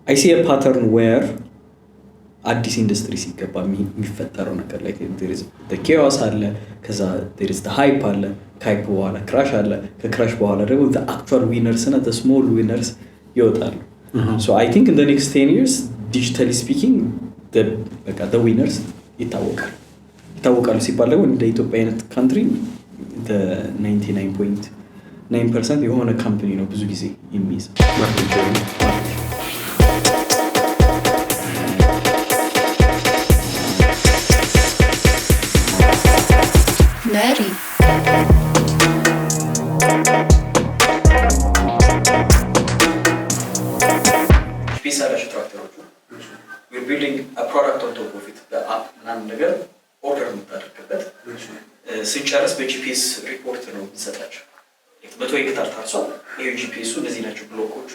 I see a pattern where አዲስ ኢንዱስትሪ ሲገባ የሚፈጠረው ነገር like there is the chaos አለ ከዛ there is the hype አለ ከhype በኋላ crash አለ ከcrash በኋላ ደግሞ the actual winners እና the small winners ይወጣሉ. So I think in the next 10 years digitally speaking the winners ይታወቃሉ ሲባል ደግሞ እንደ ኢትዮጵያ አይነት country the 99.9% የሆነ ካምፓኒ ነው ብዙ ጊዜ የሚይዝ MERI ቢሳላችሁ ትራክተሮቹ we're building a product on top of it the app ምናምን ነገር ኦርደር የምታደርግበት ስንጨርስ በጂፒኤስ ሪፖርት ነው የምንሰጣቸው 100 ሄክታር ታርሷል ይሄ ጂፒኤሱ እነዚህ ናቸው ብሎኮቹ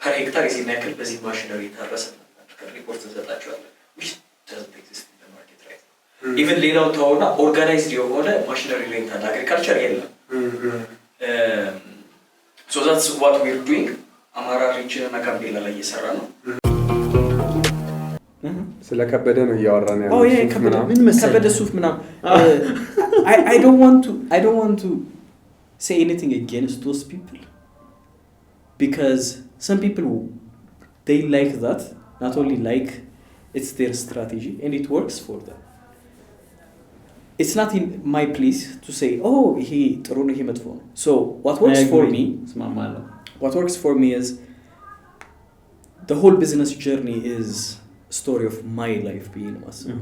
ፐር ሄክታር እዚህ ያክል በዚህ ማሽነሪ ታረሰ ሪፖርት እንሰጣቸዋለን which doesn't exist in the market right now. Even ሌላው ተውና ኦርጋናይዝድ የሆነ ማሽነሪ ሬንታል አግሪካልቸር የለም so that's what we're doing አማራ ሪጅን እና ጋምቤላ ላይ እየሰራ ነው ስለከበደ ነው ያወራን ያለው ምን መሰከበደ ሱፍ ምናም I don't want to say anything against those people because some people they like that not only like it's their strategy and it works for them. It's not in my place to say oh he ጥሩ ነው ይሄ መጥፎ ነው. So what works for me is the whole business journey is a story of my life being awesome.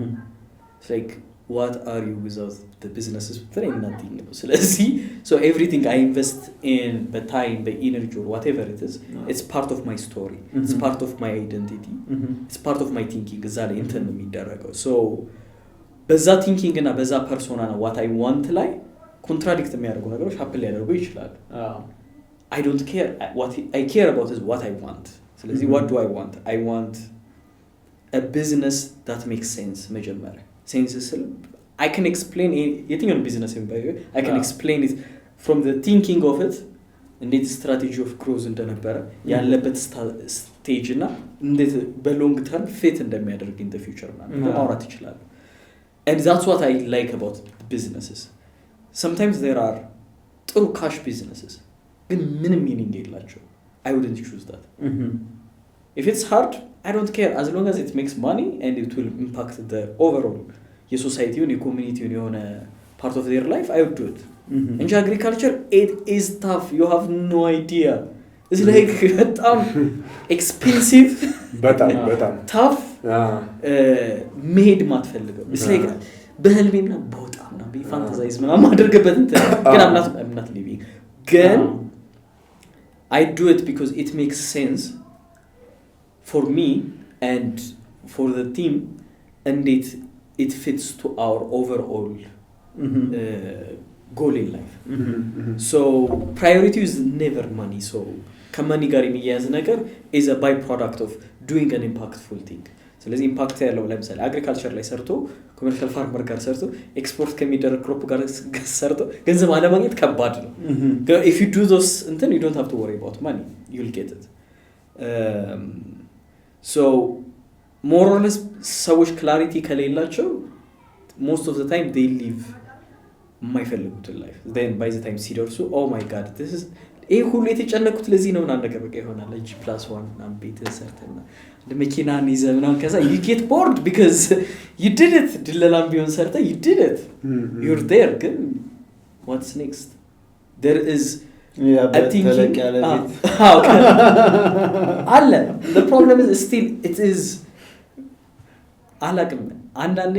It's like what are you without the businesses very nothing so everything I invest in the time the energy or whatever it is it's part of my story it's part of my identity it's part of my thinking exactly intend የሚደረገው so በዛ ቲንኪንግ እና በዛ ፐርሶና ነው what I want ላይ ኮንትራዲክት የሚያደርጉ ነገሮች ሀፕል ሊያደርጉ ይችላል I don't care what I care about is what I want ስለዚህ what do I want a business that makes sense መጀመሪያ sense I can explain anything on business by the way I can explain it from the thinking of it and the strategy of growth እንደነበረ ያለበት stage እና እንዴት በሎንግ ተርም ፊት እንደሚያደርግ in the future ማለት ማውራት ይችላል and that's what I like about businesses sometimes there are true cash businesses ግን ምንም meaning የላቸው I wouldn't choose that if it's hard I don't care as long as it makes money and it will impact the overall society and community and part of their life I would do it in agriculture it is tough you have no idea it's like expensive በጣም tough made ማትፈልገው it's like በህልሜና በወጣና በፋንታሳይዝ ምናምን ማድረግበት እንትን ግን I'm not living ግን I do it because it makes sense for me and for the team and it fits to our overall goal in life so priority is never money so ከmoney ጋር የሚያያዝ ነገር is a byproduct of doing an impactful thing ስለዚህ ኢምፓክት ያለው ለምሳሌ አግሪካልቸር ላይ ሰርቶ ኮመርሻል ፋርመር ጋር ሰርቶ ኤክስፖርት ከሚደረግ ክሮፕ ጋር ሰርቶ ገንዘብ አለማግኘት ከባድ ነው if you do those then you don't have to worry about money you'll get it so more or less ሰዎች clarity ከሌላቸው most of the time they live my fellow life then by the time ሲደርሱ oh my god this is ሁሉ የተጨነቁት ለዚህ ነው እና ነገር በቃ ይሆናል G+1 እና ቤት ሰርተና ለመኪናን ይዘምናን ከዛ you get bored because you did it ድለላም ቢሆን ሰርተ you did it you're there ግን what's next there is I think አለ the problem is still it is አላቅም አንዳንዴ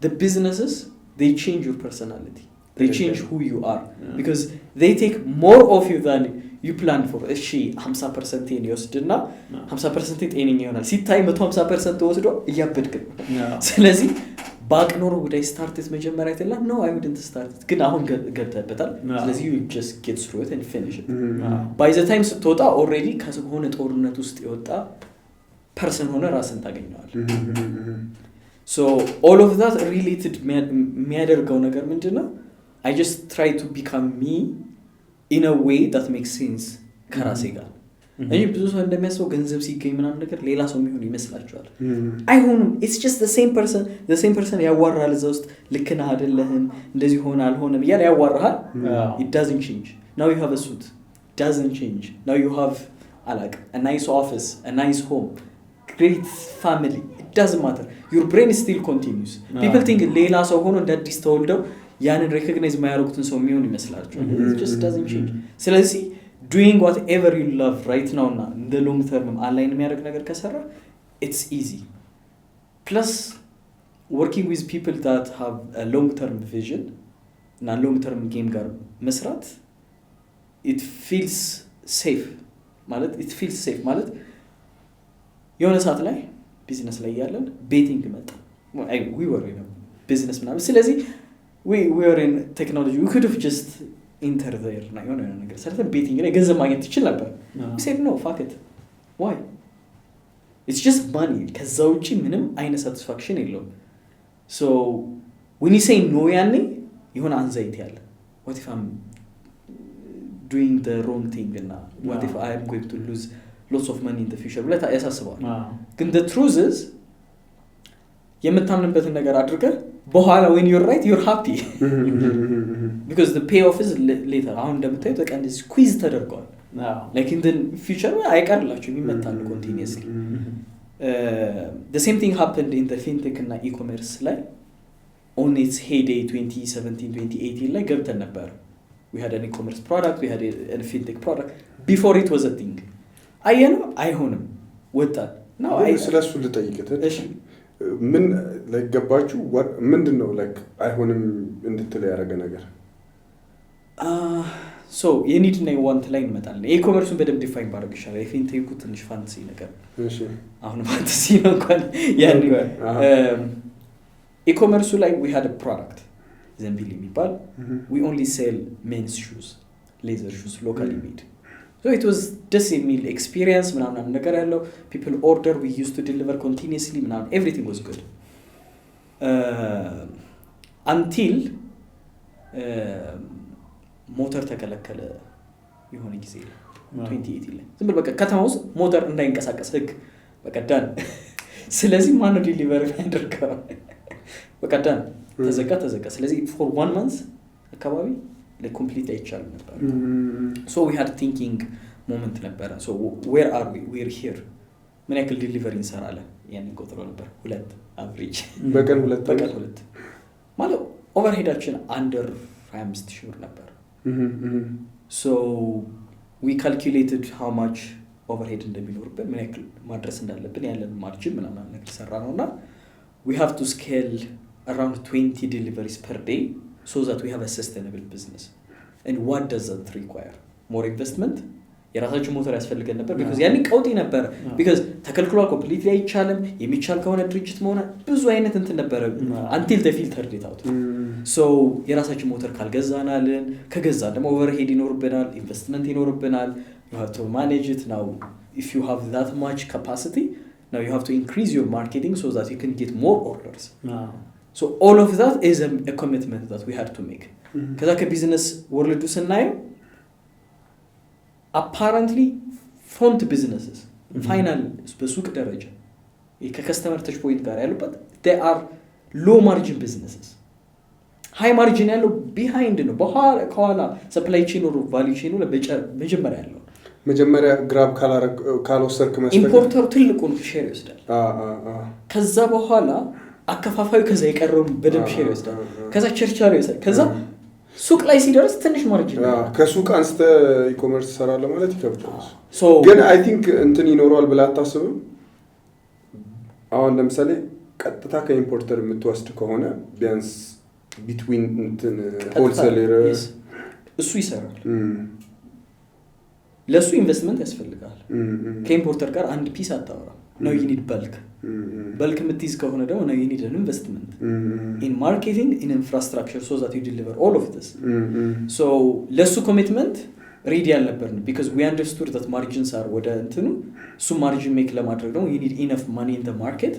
the businesses they change your personality they change who you are because they take more of you than you planned for እሺ 50% ይወስድና 50% ጤነኛ ይሆናል ሲታይ 150% ወስዶ እያበድክ ስለዚህ ባክ ኖሮ ወደ ስታርት መጀመሪያ አይተላ no I wouldn't start it ግን አሁን ገብተበታል ስለዚህ you just get through it and finish it by the time ስትወጣ already ከሆነ ጦርነት ውስጥ የወጣ person ሆነ ራስን ታገኘዋል so all of that related የሚያደርገው ነገር ምንድነው I just try to become me in a way that makes sense ከራሴ ጋር እንጂ ብዙ ሰው እንደሚያስበው ገንዘብ ሲገኝ ምናምን ነገር ሌላ ሰው የሚሆን ይመስላችኋል አይሆንም it's just the same person ያዋራል እዛ ውስጥ ልክ ነህ አይደለህም እንደዚህ ሆነ አልሆነም እያለ ያዋራሃል it doesn't change now you have a suit doesn't change now you have a nice office a nice home great family it doesn't matter your brain is still continuous people think ሌላ ሰው ሆኖ እንደ አዲስ ተወልደው ያንን recognize ማያረጉትን ሰው የሚሆን ይመስላችኋል it just doesn't change ስለዚህ doing whatever you love right now na in the long term align የሚያደርግ ነገር ከሰራ it's easy plus working with people that have a long term vision na long term game ጋር መስራት it feels safe ማለት የሆነ ሰዓት ላይ ቢዝነስ ላይ ያለን ቤቲንግ መጣ we were in business ምናምን ስለዚህ we were in technology we could have just enter there na የሆነ ነገር ሰርተን ቤቲንግ ላይ ገንዘብ ማግኘት ይችላል ነበር we said no fuck it why it's just money ከዛ ውጪ ምንም አይነት satisfaction የለውም so when you say no ያኔ የሆነ anxiety አለ what if I'm doing the wrong thing and what if I am going to lose lots of money in the future ብለህ ያሳስባል ግን the truth is የምታምንበትን ነገር አድርገህ በኋላ when you're right you're happy because the payoff is later አሁን እንደምታዩት በቃ እንደዚህ quiz ተደርጓል like in the future አይቀርላችሁ የሚመጣሉ continuously the same thing happened in the fintech እና e-commerce ላይ on its heyday 2017 2018 ላይ ገብተን ነበር we had an e-commerce product we had a fintech product before it was a thing አየነው አይሆንም ወጣ ነው ስለሱ ልጠይቅህ እሺ ምን like ገባችሁ ምንድነው like አይሆንም እንድትል ያረገ ነገር so you need to know want ላይ እንመጣለን e-commerceን በደንብ ዲፋይን ባደርግ ይችላል ፊንቴኩ ትንሽ ፋንሲ ነገር እሺ አሁን ፋንሲ ነው እንኳን ያን e-commerce ላይ we had a product ዘንቢል የሚባል we only sell men's shoes leather shoes locally made so it was just a meal experience ምናምን ነገር ያለው people order we used to deliver continuously ምናምን everything was good until ሞተር ተከለከለ የሆነ ጊዜ 2018 ላይ ዝም ብሎ በቃ ከተማ ውስጥ ሞተር እንዳይንቀሳቀስ ህግ በቃ ዳን ስለዚህ ማን ዲሊቨር ያደርጋው በቃ ዳን ተዘጋ ስለዚህ for 1 month አካባቢ ለኮምፕሊት አይቻልም ነበር so we had thinking moment ነበር so where are we're here ምን ያክል ዲሊቨሪ እንሰራለን ያን ቆጥሮ ነበር 2 average በቀን 2 ማለት ኦቨርሄዳችን under 25,000 ብር ነበር so we calculated how much overhead እንደሚኖርብን ምን ያክል ማድረስ እንዳለብን ያለን ማርጂን ምናምን ነገር ሰራነውና we have to scale around 20 deliveries per day so that we have a sustainable business and what does that require more investment የራሳችን ሞተር ያስፈልገን ነበር because ያኔ ቀውጢ ነበር because ተከልክሏል completely አይቻልም የሚቻል ከሆነ ድርጅት መሆን ብዙ አይነት እንትን ነበር until the filter it out so የራሳችን ሞተር ካልገዛናልን ከገዛ ደግሞ overhead ይኖርብናል investment ይኖርብናል you have to manage it now if you have that much capacity now you have to increase your marketing so that you can get more orders so all of that is a commitment that we had to make ከዛ ከቢዝነስ ወርልዱ ስናየው apparently front businesses final በሱቅ ደረጃ ከከስተመር touch point ጋር ያሉበት they are low margin businesses high margin ያለው behind ነው በኋላ supply chain or value chain ለመጀመሪያ ያለው መጀመሪያ grab ካልወሰርክ መስጠት ኢምፖርተሩ ትልቁን ሼር ይወስዳል ከዛ በኋላ አከፋፋዩ ከዛ የቀረው በደም ሼር ይወስዳል ከዛ ቸርቻሪ ይወስዳል ከዛ ሱቅ ላይ ሲደርስ ትንሽ ማርጂን ከሱቅ አንስተ ኢኮመርስ ሰራለ ማለት ይከብዳል ግን አይ ቲንክ እንትን ይኖራል ብላ አታስብም አሁን ለምሳሌ ቀጥታ ከኢምፖርተር የምትወስድ ከሆነ ቢያንስ ቢትዊን እንትን ሆልሴለር እሱ ይሰራል ለሱ ኢንቨስትመንት ያስፈልጋል ከኢምፖርተር ጋር አንድ ፒስ አታወራ ነው you need bulk የምትይዝ ከሆነ ደግሞ ነው you need an investment in marketing in infrastructure so that you deliver all of this so ለሱ commitment ready አልነበርን because we understood that margins are ወደ እንትኑ ሱ margin make ለማድረግ ደግሞ you need enough money in the market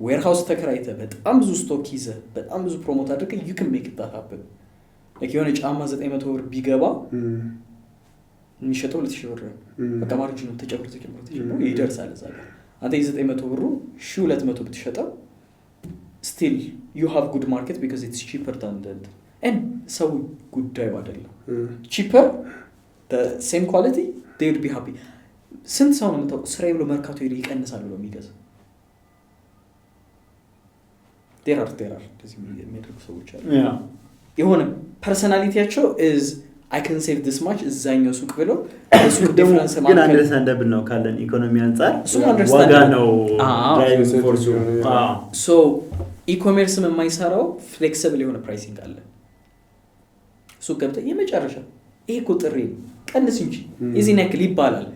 warehouse ተከራይተ በጣም ብዙ ስቶክ ይዘ በጣም ብዙ ፕሮሞት አድርገህ you can make it happen like የሆነ ጫማ 900 ብር ቢገባ የሚሸጠው 2000 ብር በቃ ማርጂኑ ተጨምሮ ይደርሳል እዛ ጋር አንተ 900 ብሩ 1200 ብትሸጠው still you have good market because it's cheaper than that and so ጉዳዩ አይደለም cheaper the same quality they would be happy ስንት ሰው ነው የምታውቀው ስራዬ ብሎ መርካቶ ይቀንሳል ብሎ የሚገዛ there are እንደዚህ የሚያደርጉ ሰዎች አሉ የሆነ ፐርሰናሊቲያቸው is I can save this much እዛኛው ሱቅ ብሎ ሱቅ ዲፈረንስ ማለት ግን አንደርስታንደብል ነው ካለን ኢኮኖሚ አንፃር ዋጋ ነው ድራይቪንግ ፎርሱ so e-commerce የማይሰራው ፍሌክሲብል የሆነ ፕራይሲንግ አለ ሱቅ ገብተህ የመጨረሻ ይሄ ቁጥር ቀንስ እንጂ እዚህ ነክል ይባላል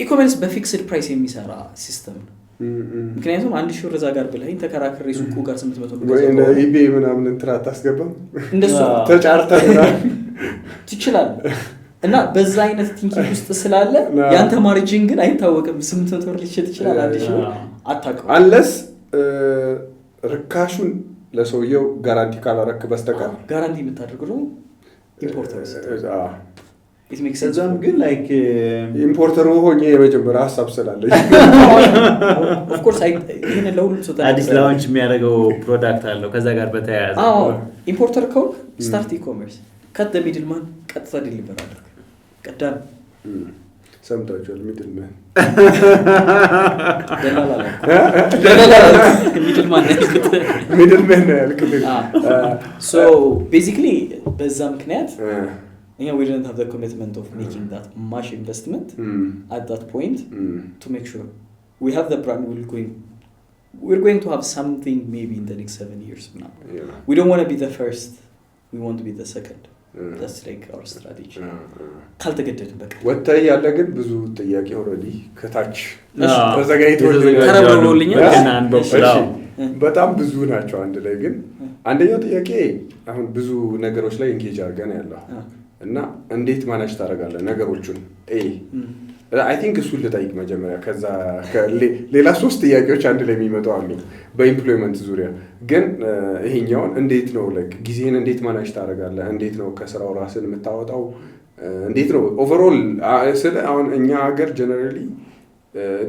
e-commerce በፊክስድ ፕራይስ የሚሰራ ሲስተም ነው ምክንያቱም 1000 ብር እዛ ጋር ብለኸኝ ተከራክሬ ሱቁ ጋር 800 ብር ወይ እንደ eBay ምናምን እንትራት አስገባም እንደሱ ተጫርተህ ትችላል እና በዛ አይነት ቲንኪንግ ውስጥ ስላለ ያንተ ማርጂን ግን አይታወቅም 800 ብር ሊሸጥ ይችላል 1000 ብር አታውቅም unless ርካሹን ለሰውየው ጋራንቲ ካላረክ በስተቀር ጋራንቲ የምታደርገው ኢምፖርተርስ it makes sense እዛም ግን like ኢምፖርተር ሆኜ የመጀመሪያ ሐሳብ ስላለኝ of course ይሄን ለሁሉም ሰው አዲስ ላውንች የሚያደርገው ፕሮዳክት አለው ከዛ ጋር በተያያዘ ኢምፖርተር ኮድ ስታርት ኢኮመርስ cut the middleman ቀጥታ ዲሊቨር አድርግ ቀዳም ሰምታችኋል ሚድልማን ሚድልማን ያልኩት so basically በዛ ምክንያት we didn't have the commitment of making that much investment at that point to make sure we have the brand we're going to have something maybe in the next 7 years now we don't want to be the first we want to be the second that's like our strategy ካልተገደደ በቃ ወጣይ ያለ ግን ብዙ ጥያቄ ኦሬዲ ከታች ተዘጋይቶ ተረብሮልኛል በጣም ብዙ ናቸው አንድ ላይ ግን አንደኛው ጥያቄ አሁን ብዙ ነገሮች ላይ ኢንጌጅ አድርገን ያለው እና እንዴት ማናጅ ታደርጋለህ ነገሮቹን I think እሱ ልጠይቅ መጀመሪያ ከዛ ሌላ 3 ጥያቄዎች አንድ ላይ የሚመጡ አሉ በኢምፕሎይመንት ዙሪያ ግን ይሄኛው እንዴት ነው like ጊዜን እንዴት ማናጅ ታደርጋለህ እንዴት ነው ከስራው ራስን የምታወጣው እንዴት ነው ኦቨርኦል ስለ አሁን እኛ ሀገር ጀነራሊ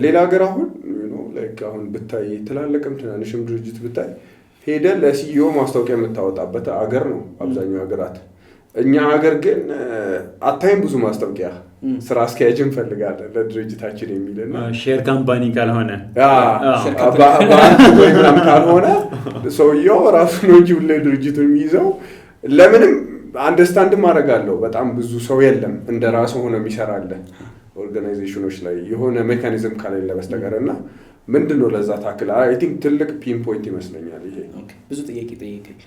ሌላ ሀገር አሁን like አሁን ብታይ ትላልቅም ትናንሽም ድርጅት ብታይ ሄደ ለሲኢኦ ማስታወቂያ የምታወጣበት ሀገር ነው አብዛኛው ሀገራት እኛ ሀገር ግን አታይም ብዙ ማስታወቂያ ስራ አስኪያጅን ፈልጋለን ለድርጅታችን የሚልና ሼር ካምፓኒ ካልሆነ ወይ ምናምን ካልሆነ ሰውየው ራሱ ነው እንጂ ለድርጅቱን የሚይዘው ለምንም አንደርስታንድ ማድረጋለሁ በጣም ብዙ ሰው የለም እንደራሱ ሆነ የሚሰራለ ኦርጋናይዜሽኖች ላይ የሆነ ሜካኒዝም ካለለ በስተቀርና ምንድነው ለዛ ታክል አይ ቲንክ ትልቅ ፒን ፖይንት ይመስለኛል ይሄ ብዙ ጥያቄ ጠይቀኝ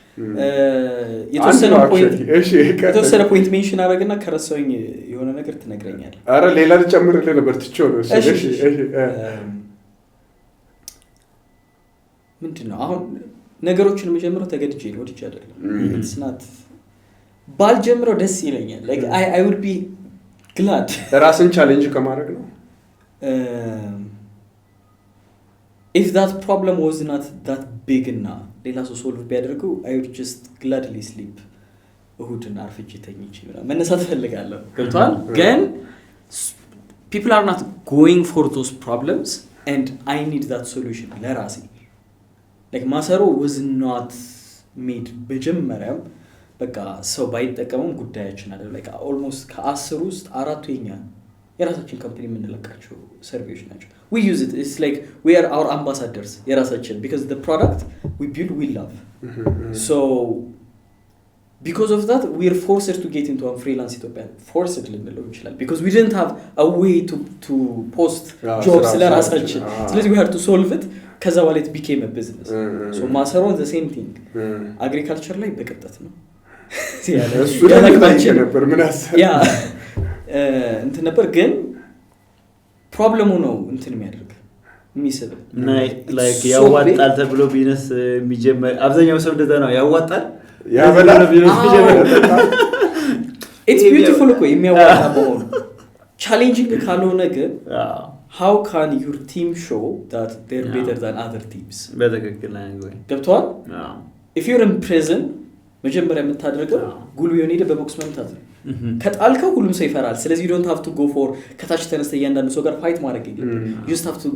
የተወሰነ ፖይንት ሜንሽን አደረግና ከረሳውኝ የሆነ ነገር ትነግረኛለህ አረ ሌላ ልጨምርልህ ነበር ትቼው ነው እሺ ምንድነው አሁን ነገሮችን መጀመሪያ ተገድጄ ነው ወድጄ አይደለም it's not ባልጀምረው ደስ ይለኛል like I would be glad ራስን ቻሌንጅ ከማድረግ ነው if that problem was not that big enough ሌላ ሰው ሶልቭ ቢያደርገው I would just gladly sleep እሁድን አርፍጄ ተኝቼ መነሳት ፈልጋለሁ ገብቷል ግን people are not going for those problems and I need that solution ለራሴ like ማሰሮ was not made በጀመረም በቃ ሰው ባይጠቀመው ጉዳያችን አይደለም like almost ከ10 ውስጥ 4 የራሳችን ካምፓኒ የምንለቃቸው ሰርቪስ ናቸው we use it it's like we are our ambassadors የራሳችን because the product we build we love so because of that we are forced to get into a freelance Ethiopia forced ልንለው ይችላል because we didn't have a way to post jobs ለራሳችን ስለዚህ we had to solve it ከዛ በኋላ it became a business so ማሰሮ the same thing agriculture ላይ በቀጥታ ነው እሱ ላይ ነበር ምን አሰብ ያ እንትን ነበር ግን ፕሮብሌሙ ነው እንትን የሚያደርግ የሚስብ like ያዋጣል ተብሎ ቢዝነስ የሚጀምር አብዛኛው ሰው እንደዛ ነው ያዋጣል ያበላል ቢዝነስ የሚጀምር it's beautiful እኮ የሚያዋጣ በሆነ challenging ካልሆነ ግን how can your team show that they're better than other teams በትክክል ነው ገብቷል if you're in prison መጀመሪያ የምታደርገው ጉልቤውን ሄደ በቦክስ መምታት ነው ከጣልከው ሁሉም ሰው ይፈራል ስለዚህ you don't have to go for ከታች ተነስተ እያንዳንዱ ሰው ጋር ፋይት ማድረግ የለብህም you just have to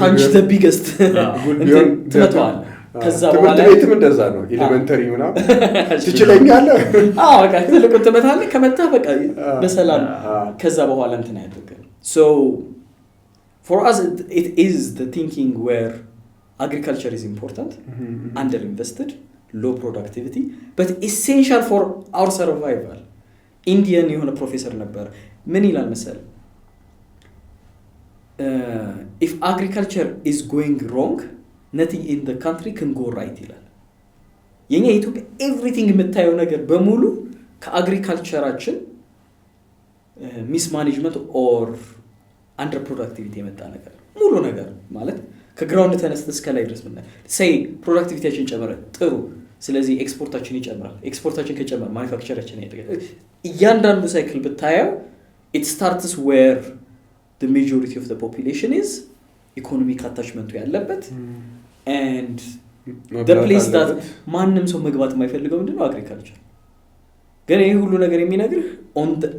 punch the biggest ትመታዋለህ ከዛ በኋላ ትምህርት እንደዛ ነው ኤሌመንተሪ ምናምን ትችለኛለህ በቃ ትልቁን ትመታለህ ከመታ በቃ በሰላም ከዛ በኋላ እንትን ያደርጋል so for us it is the thinking where agriculture is important under invested low productivity but essential for our survival indian የሆነ ፕሮፌሰር ነበር ምን ይላል መሰለህ if agriculture is going wrong nothing in the country can go right ይላል የኛ ኢትዮጵያ everything የምታየው ነገር በሙሉ ከአግሪካልቸራችን ሚስ ማኔጅመንት or under productivity የመጣ ነገር ሙሉ ነገር ማለት ከግራውንድ ተነስተ እስከ ላይ ድረስ ምን say productivityችን ጨመረ ጥሩ ስለዚህ ኤክስፖርታችን ይጨምራል ኤክስፖርታችን ከጨመረ ማኑፋክቸራችን ያደርጋል እያንዳንዱ ሳይክል ብታየው it starts where the majority of the population is economic attachment ያለበት and the place that ማንንም ሰው መግባት የማይፈልገው ምንድነው agriculture ግን ይሄ ሁሉ ነገር የሚነግርህ on the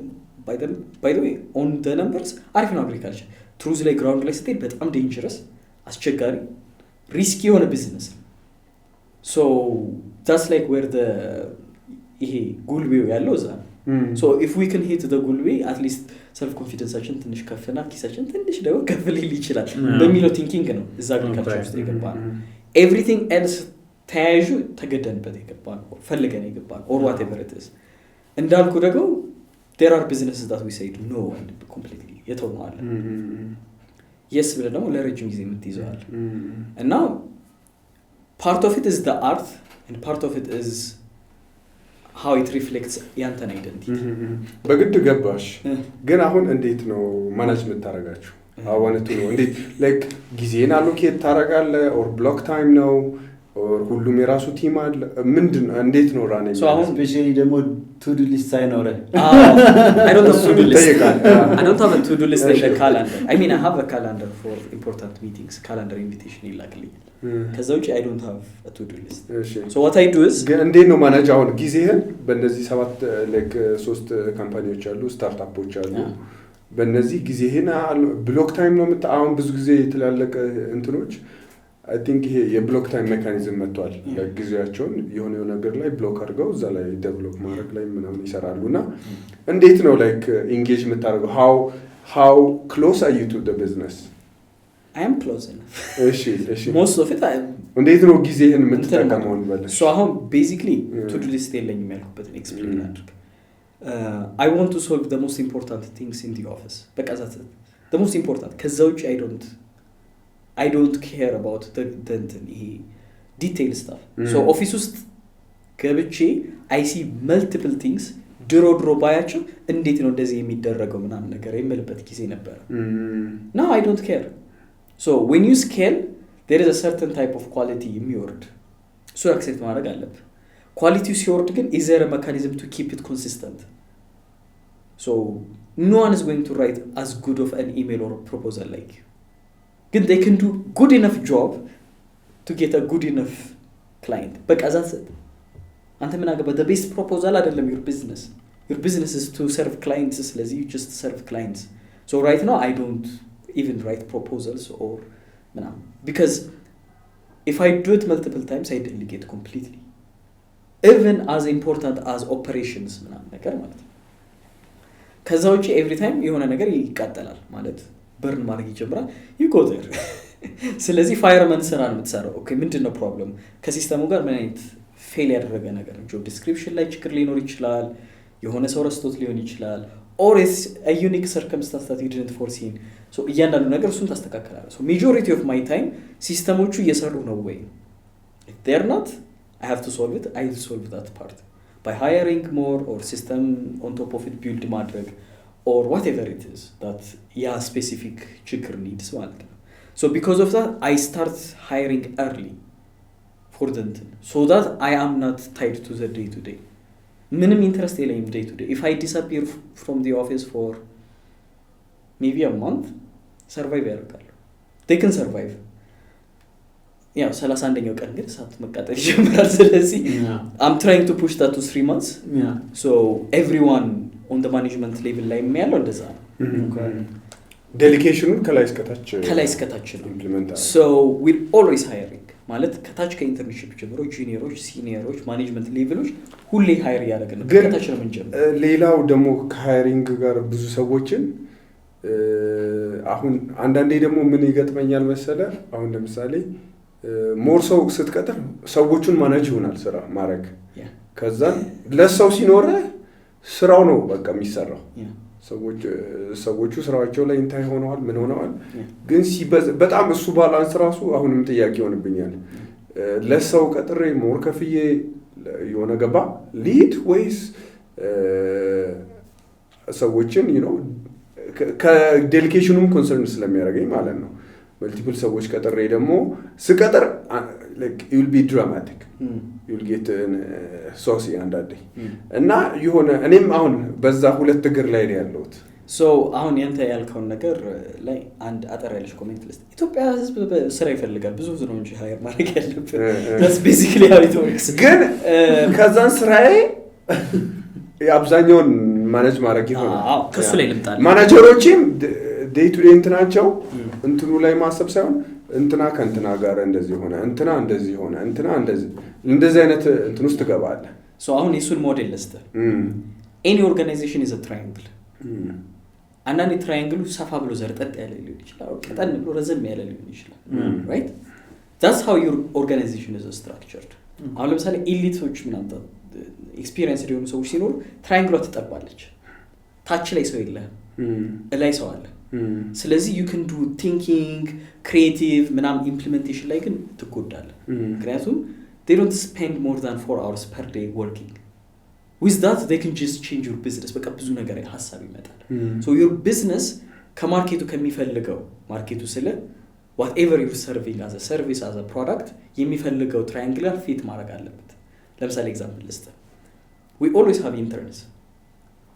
by the way on the numbers አሪፍ ነው agriculture truth ላይ ground ላይ ስትሄድ በጣም dangerous አስቸጋሪ risky የሆነ business so that's like where the ይሄ ጉልቤው ያለው እዛ so if we can hit the ጉልቤ at least self confidenceችን ትንሽ ከፍና ኪሳችን ትንሽ ደግሞ ከፍ ሊል ይችላል በሚለው ቲንኪንግ ነው እዛ agriculture ውስጥ የገባን everything else ተያይዙ ተገደንበት የገባን ፈልገን የገባን or whatever it is እንዳልኩ ደግሞ there are businesses that we say no and completely የተውነዋል yes ብለ ደግሞ ለረጅም ጊዜ የምትይዘዋል and now part of it is the art and part of it is how it reflects ያንተን identity በግድ ገባሽ ግን አሁን እንዴት ነው ማኔጅመንት ታረጋችሁ አዋነቱ ነው እንዴት like ጊዜን አሎኬት ታረጋለህ or block time ነው or ሁሉም የራሱ ቲም አለ ምንድነው እንዴት ነው ራኔ so አሁን ስፔሻሊ ደግሞ to do list ሳይኖር I don't have to do list I don't have a to do list in the calendar I mean I have a calendar for important meetings calendar invitation ይላክልኝ ከዛ ውጪ I don't have a to do list so what I do is እንዴት ነው ማኔጅ አሁን ጊዜህን በእነዚህ 7 like 3 ካምፓኒዎች አሉ ስታርታፖች አሉ በእነዚህ ጊዜህን ብሎክ ታይም ነው አሁን ብዙ ጊዜ የተላለቀ እንትኖች I think ይሄ የብሎክ ታይም ሜካኒዝም መጥቷል ለጊዜያቸውን የሆነ ነገር ላይ ብሎክ አድርገው እዛ ላይ ዴቨሎፕ ማድረግ ላይ ምናምን ይሰራሉና እንዴት ነው like engage የምታደርገው how close are you to the business I am close enough እሺ most of it I እንዴት ነው ጊዜህን የምትጠቀመው እንበለሽ so አሁን basically to do list የለኝም ያልኩበትን ኤክስፕሌን አድርግ I want to solve the most important things in the office በቃ that's it the most important ከዛ ውጪ I don't care about the detail stuff so office ውስጥ ገብቼ I see multiple things ድሮ ባያቸው እንዴት ነው እንደዚህ የሚደረገው ምናምን ነገር የምልበት ጊዜ ነበር now I don't care so when you scale there is a certain type of quality የሚወርድ so accept ማድረግ አለብህ quality ሲወርድ ግን is there a mechanism to keep it consistent so no one is going to write as good of an email or a proposal like you ግን they can do good enough job to get a good enough client በቃ that's it አንተ ምን አገባ the best proposal አይደለም your business is to serve clients ስለዚህ you just serve clients so right now I don't even write proposals or ምናምን because if I do it multiple times I delegate completely even as important as operations ምናምን ነገር ማለት ነው ከዛ ውጪ every time የሆነ ነገር ይቃጠላል ማለት በርን ማድረግ ይጀምራል you go there ስለዚህ ፋየርመን ስራ ነው የምትሰራው ኦኬ ምንድነው ፕሮብለም ከሲስተሙ ጋር ምን አይነት ፌል ያደረገ ነገር ነው ጆብ ዲስክሪፕሽን ላይ ችግር ሊኖር ይችላል የሆነ ሰው ረስቶት ሊሆን ይችላል or it's a unique circumstance that you didn't foresee so እያንዳንዱ ነገር እሱን ታስተካክላለህ so majority of my time ሲስተሞቹ እየሰሩ ነው ወይ if they're not I have to solve it I'll solve that part by hiring more or system on top of it build ማድረግ or whatever it is that specific ችግር needs ማለት ነው so because of that I start hiring early for the so that I am not tied to the day to day ምንም ኢንትረስት የለኝም day to day if I disappear from the office for maybe a month survive ያደርጋሉ they can survive ያው 31ኛው ቀን ግን ሳት መቃጠል ይጀምራል ስለዚህ I'm trying to push that to 3 months so everyone on the management level ላይ የሚያለው እንደዛ ነው ዴሊጌሽኑን ከላይ እስከታች ነው ኢምፕሊመንት so we always hiring ማለት ከታች ከኢንተርንሺፕ ጀምሮ ጁኒየሮች ሲኒየሮች ማኔጅመንት ሌቭሎች ሁሌ ሃየር ያደርጋሉ ከታች ነው የምንጀምረው ሌላው ደግሞ ከሃይሪንግ ጋር ብዙ ሰዎችን አሁን አንዳንዴ ደግሞ ምን ይገጥመኛል መሰለ አሁን ለምሳሌ ሞር ሰው ስትቀጥር ሰዎቹን ማኔጅ ይሆናል ስራ ማድረግ ከዛ ለሰው ሲኖር ስራው ነው በቃ የሚሰራው ሰዎቹ ስራቸው ላይ እንታይ ሆነዋል ምን ሆነዋል ግን በጣም እሱ ባላንስ ራሱ አሁንም ጥያቄ ሆነብኛል ለሰው ቀጥሬ ሞር ከፍዬ የሆነ ገባ ሊድ ወይስ ሰዎችን ከዴሊጌሽኑም ኮንሰርን ስለሚያደርገኝ ማለት ነው መልቲፕል ሰዎች ቀጥሬ ደግሞ ስቀጥር like you will be dramatic you will get saucy አንዳንዴ እና የሆነ እኔም አሁን በዛ ሁለት እግር ላይ ነው ያለሁት so አሁን ያንተ ያልከው ነገር ላይ አንድ አጠር ያለሽ ኮሜንት ልስጥ ኢትዮጵያ ህዝብ ስራ ይፈልጋል ብዙ ነው እንጂ ሃየር ማድረግ ያለበት that's basically how it works ግን ከዛን ስራዬ አብዛኛውን ማኔጅ ማድረግ ይሆናል ከሱ ላይ ልምጣለሁ ማኔጀሮችም ዴይ ቱ ዴይ እንትናቸው እንትኑ ላይ ማሰብ ሳይሆን እንትና ከእንትና ጋር እንደዚህ ሆነ እንትና እንደዚህ ሆነ እንትና እንደዚህ አይነት እንትን ውስጥ ተገባለ so አሁን የሱን ሞዴል ልስጥ any organization is a triangle አንዳንድ ትራያንግሉ ሰፋ ብሎ ዘርጠጥ ያለ ሊሆን ይችላል ቀጠን ብሎ ረዘም ያለ ሊሆን ይችላል right that's how your organization is structured አሁን ለምሳሌ ኤሊቶች ምናምን ኤክስፒሪየንስ ሊሆኑ ሰዎች ሲኖሩ ትራያንግሏ ትጠባለች ታች ላይ ሰው የለም ላይ ሰው አለ ስለዚህ you can do thinking creative ምናምን implementation ላይ ግን ትጎዳለህ ምክንያቱም they don't spend more than 4 hours per day working with that they can just change your business በቃ ብዙ ነገር ሐሳብ ይመጣል so your business ከማርኬቱ ከሚፈልገው ማርኬቱ ስለ whatever you're serving as a service as a product የሚፈልገው triangular fit ማድረግ አለበት ለምሳሌ ኤግዛምፕል ልስጥ we always have interns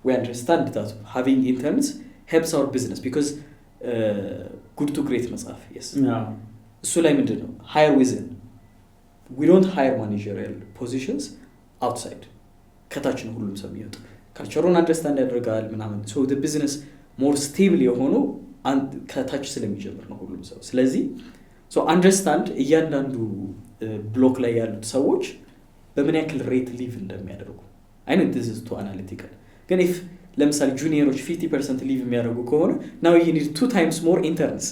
we understand that having interns helps our business because good to great መጽሐፍ yes እሱ ላይ ምንድነው hire within we don't hire managerial positions outside ከታች ነው ሁሉም ሰው የሚወጣ ካልቸሩን አንደርስታንድ ያደርጋል ምናምን so the business more stable የሆነው ከታች ስለሚጀምር ነው ሁሉም ሰው ስለዚህ so understand እያንዳንዱ ብሎክ ላይ ያሉት ሰዎች በምን ያክል ሬት ሊቭ እንደሚያደርጉ I know this is too analytical ግን if ለምሳሌ ጁኒየሮች 50% ሊቭ የሚያደርጉ ከሆነ now you need 2 times more interns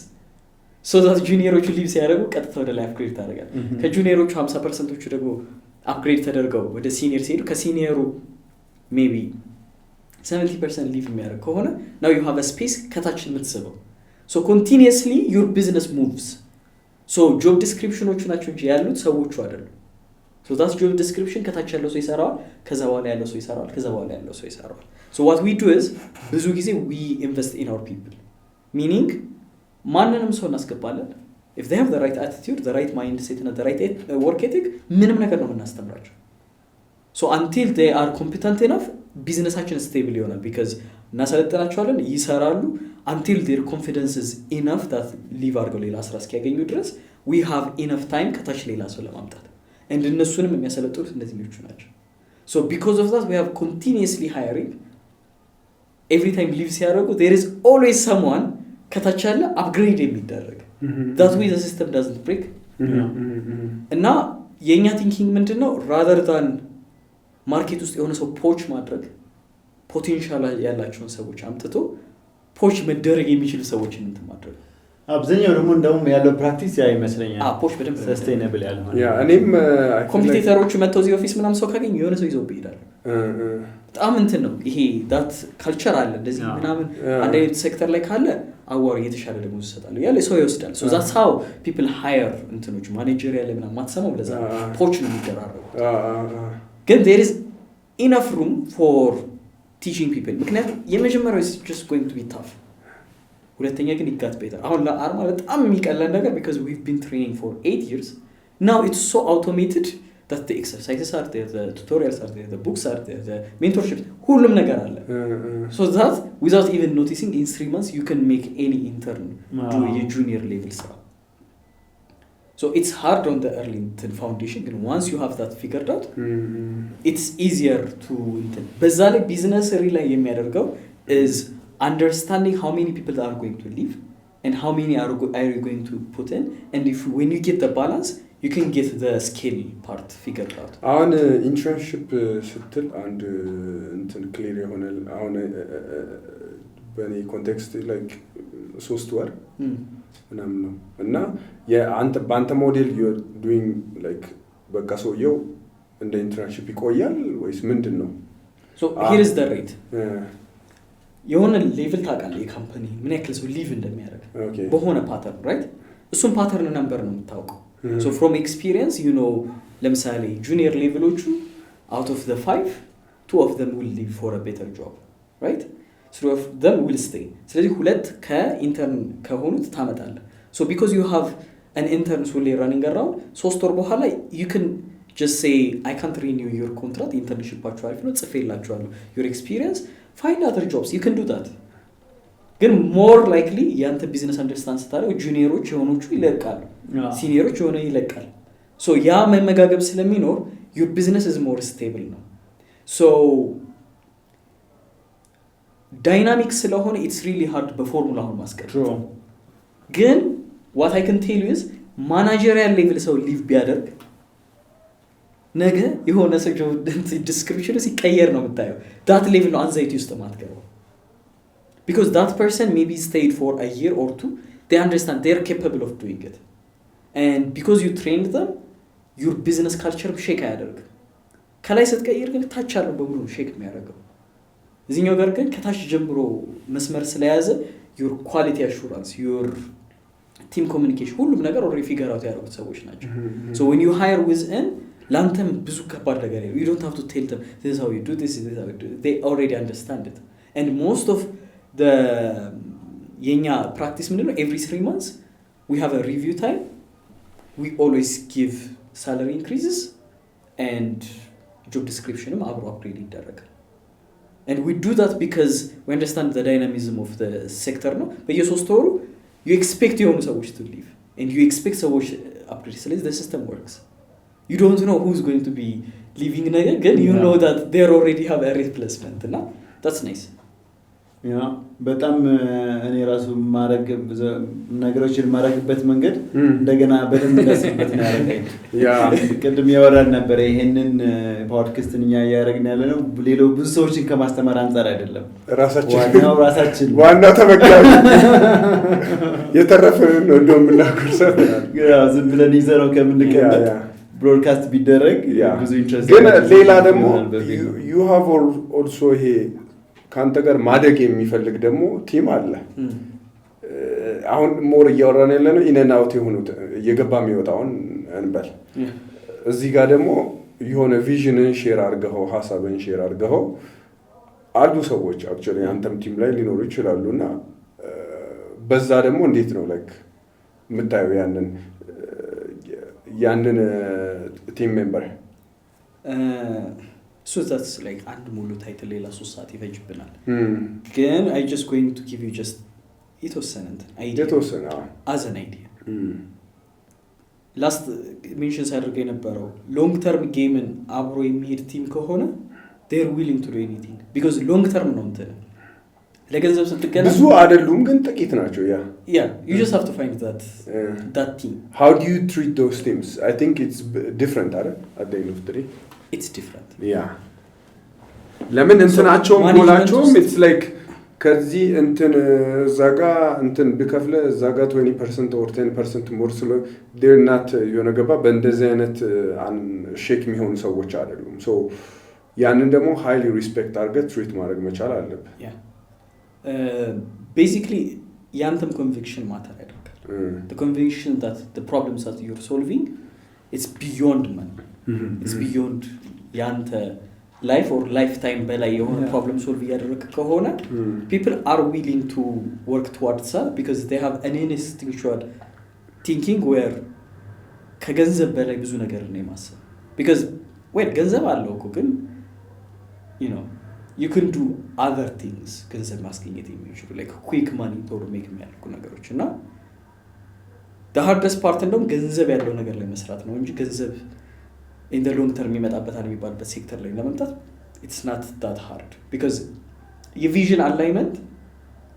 so that ጁኒየሮቹ ሊቭ ሲያደርጉ ቀጥታ ወደ ላይ አፕግሬድ ታደርጋል ከጁኒየሮቹ 50%ዎቹ ደግሞ አፕግሬድ ተደርገው ወደ ሲኒየር ሲሄዱ ከሲኒየሩ maybe 70% ሊቭ የሚያደርግ ከሆነ now you have a space ከታች የምትስበው so continuously your business moves so job descriptionዎቹ ናቸው እንጂ ያሉት ሰዎቹ አይደሉም so that job description ከታች ያለው ሰው ይሰራዋል ከዛ በኋላ ያለው ሰው ይሰራዋል ከዛ በኋላ ያለው ሰው ይሰራዋል so what we do is ብዙ ጊዜ we invest in our people meaning ማንንም ሰው እናስገባለን if they have the right attitude the right mindset and the right work ethic ምንም ነገር ነው እናስተምራቸው so until they are competent enough businessአችን stable ይሆናል because እናሰለጥናቸዋለን ይሰራሉ until their confidence is enough that leave አድርገው ሌላ ስራ እስኪያገኙ ድረስ we have enough time ከታች ሌላ ሰው ለማምጣት and እነሱንም የሚያሰለጥኑት እንደዚህ ልጆች ናቸው so because of that we have continuously hiring every time leave ሲያደርጉ there is always someone ከታች ያለ upgrade የሚደረግ that way the system doesn't break እና የኛ ቲንኪንግ ምንድነው rather than ማርኬት ውስጥ የሆነ ሰው ፖች ማድረግ ፖቴንሻል ያላቸውን ሰዎች አምጥቶ ፖች መደረግ የሚችሉ ሰዎችን እንትን ማድረግ አብዛኛው ደግሞ እንደውም ያለው ፕራክቲስ ያ ይመስለኛል ፖች በደንብ ሰስቴይነብል ያለው ያ እኔም ኮምፒቲተሮቹ መተው እዚህ ኦፊስ ምናምን ሰው ካገኙ የሆነ ሰው ይዘው ይሄዳል በጣም እንትን ነው ይሄ that culture አለ እንደዚህ ምናምን አንድ አይነት ሴክተር ላይ ካለ አዋር የተሻለ ደግሞ ይሰጣሉ ያለ ሰው ይወስዳል so that's how people hire እንትኖች ማኔጀር ያለ ምናምን ማትሰማው ለዛ ፖች ነው የሚደራረው ግን there is enough room for teaching people ምክንያቱም የመጀመሪያው is just going to be tough ሁለተኛ ግን ይጋት better አሁን ለአርማ በጣም የሚቀላል ነገር because we've been training for 8 years now it's so automated that the exercises are there the tutorials are there the books are there the mentorship ሁሉም ነገር አለ so that without even noticing in 3 months you can make any intern do a junior level stuff So it's hard on the early foundation and once you have that figured out it's easier to በዛ ላይ ቢዝነስ ላይ የሚያደርገው is understanding how many people are going to leave and how many are you going to put in and if when you get the balance you can get the skill part figured out አሁን internship ስትል አንድ እንትን ክሊር የሆነ አሁን በኔ ኮንቴክስት like 3 ወር ምናምን ነው እና የአንተ ባንተ ሞዴል you are doing like በቃ ሰውየው እንደ internship ይቆያል ወይስ ምንድነው so here is the rate የሆነ ሌቭል ታውቃለህ የካምፓኒ ምን ያክል ሰው ሊቭ እንደሚያደርግ በሆነ ፓተርን right እሱን ፓተርን ነበር ነው የምታውቀው so from experience you know ለምሳሌ junior ሌቭሎቹ out of the 5 2 of them will leave for a better job right 3 of them will stay ስለዚህ ሁለት ከኢንተርን ከሆኑት ታመጣለህ so because you have an intern fully running around 3 ወር በኋላ you can just say I can't renew your contract internship አሪፍ ነው ጽፌላችኋለሁ your experience find other jobs you can do that ግን more likely ያንተ ቢዝነስ አንደርስታንድ ስታደርግ ጁኒየሮች የሆኑቹ ይለቃሉ ሲኒየሮች የሆነ ይለቃል so ያ መመጋገብ ስለሚኖር your business is more stable ነው so dynamic ስለሆነ it's really hard በፎርሙላ አሁን ማስቀመጥ ግን what I can tell you is managerial level ሰው ሊቭ ቢያደርግ ነገ የሆነ ሰው ዲስክሪፕሽኑ ሲቀየር ነው የምታየው that level ነው anxiety ውስጥ ማትገባው because that person maybe stayed for a year or two they understand they're capable of doing it and because you trained them your business culture shake አያደርግ ከላይ ስትቀይር ግን ታች አለው በሙሉ ሼክ የሚያደርገው እዚህኛው ጋር ግን ከታች ጀምሮ መስመር ስለያዘ your quality assurance your team communication ሁሉም ነገር already figure out ያደረጉት ሰዎች ናቸው so when you hire within ላንተም ብዙ ከባድ ነገር you don't have to tell them this is how you do this is how you do it. They already understand it and most of the የኛ practice ምንድነው every 3 months we have a review time we always give salary increases and job description አብሮ upgrade ይደረጋል and we do that because we understand the dynamism of the sector ነው በየ3 ወሩ you expect የሆኑ ሰዎች to leave and you expect ሰዎች upgrade ስለዚህ the system works you don't know who's going to be leaving again you know that they already have a replacement እና that's nice ያ በጣም እኔ ራሱ ማረግ ነገሮችን ማረግበት መንገድ እንደገና በደንብ እንዳስብበት ነው ያረጋኝ ያ ቅድም ያወራን ነበር ይሄንን ፖድካስትን እኛ ያያረግን ያለነው ሌላው ብዙ ሰዎችን ከማስተማር አንፃር አይደለም ራሳችን ዋና ተመጋቢ የተረፈን ነው እንደምናቆርሰው ያ ዝም ብለን ይዘረው ከምንቀመጥ ብሮድካስት ቢደረግ ብዙ ኢንትረስት ግን ሌላ ደግሞ you have also ይሄ ካንተ ጋር ማደግ የሚፈልግ ደግሞ ቲም አለ አሁን ሞር እያወራን ያለነው ኢነን አውት የሆኑት እየገባ የሚወጣውን እንበል እዚህ ጋር ደግሞ የሆነ ቪዥንን ሼር አድርገው ሐሳብን ሼር አድርገው አሉ ሰዎች actually አንተም ቲም ላይ ሊኖሩ ይችላሉና በዛ ደግሞ እንዴት ነው like ምታየው ያንን ቲም ሜምበር so that's like አንድ ሙሉ ታይትል ሌላ 3 ሰዓት ይፈጅብናል ግን I just going to give you just የተወሰነ idea as an idea last mention ሳደርግ የነበረው long term game አብሮ የሚሄድ ቲም ከሆነ they are willing to do anything because long term ነው እንትን ለገንዘብ ስትገና ብዙ አይደሉም ግን ጥቂት ናቸው yeah you just have to find that team how do you treat those teams I think it's different at the end of the day it's different yeah ለምን እንትናቸውም ጎላቸውም it's like ከዚህ እንትን ዛጋ እንትን በከፍለ ዛጋ 20% or 10% more so they're not የሆነገባ በእንደዚህ አይነት ሼክ የሚሆኑ ሰዎች አይደሉም so ያንን ደግሞ highly respect አድርገህ treat ማድረግ መቻል አለብህ yeah basically ያንተም conviction matter ያደርጋል the conviction that the problems that you're solving it's beyond money it's beyond ያንተ life or lifetime በላይ የሆነ problem solve ያደረክ ከሆነ people are willing to work towards that because they have an instinctual thinking where ከገንዘብ በላይ ብዙ ነገር ነው ማሰብ because when ገንዘብ አለው እኮ ግን you know you can do other things ገንዘብ ማስገኘት የሚችሉ like quick money to make የሚያደርጉ ነገሮች እና the hardest part እንደውም ገንዘብ ያለው ነገር ላይ መስራት ነው እንጂ ገንዘብ in the long term ይመጣበታል የሚባልበት ሴክተር ላይ ለመምጣት it's not that hard because your vision alignment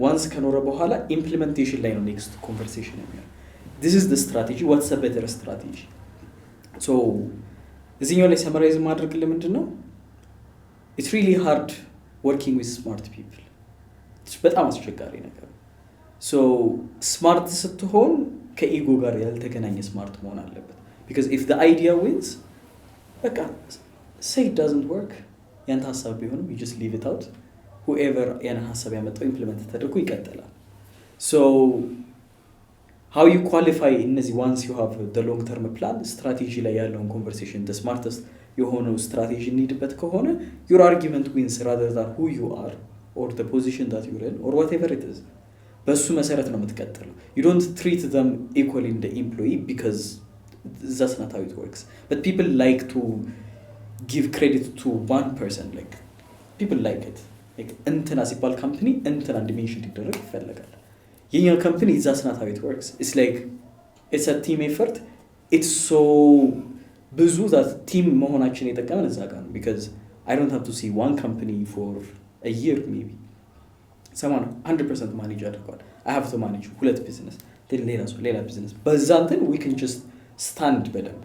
once ከኖረ በኋላ implementation ላይ ነው next conversation የሚሆነው this is the strategy what's a better strategy so እዚህኛው ላይ summarize ማድረግ ለምንድነው it's really hard working with smart people it's በጣም አስቸጋሪ ነገር so smart ስትሆን ከኢጎ ጋር ያልተገናኘ smart መሆን አለበት because if the idea wins በቃ say it doesn't work ያንተ ሐሳብ ቢሆንም you just leave it out whoever ያን ሐሳብ ያመጣው ኢምፕሊመንት ተደርጎ ይቀጥላል so how you qualify እነዚህ once you have the long term plan strategy ላይ ያለውን conversation the smartest የሆነው strategy needበት ከሆነ your argument wins rather than who you are or the position that you're in or whatever it is በሱ መሰረት ነው የምትቀጥለው you don't treat them equally in the employee because that's not how it works but people like to give credit to one person like people like it like እንትና ሲባል company እንትና dimension ሊደረግ ይፈልጋል የኛ company that's not how it works it's like it's a team effort it's so ብዙ that team መሆናችን የጠቀመን እዛ ጋር ነው because I don't have to see one company for a year maybe someone 100% manage አድርጓል I have to manage ሁለት business ሌላ business በዛንተን we can just stand በደንብ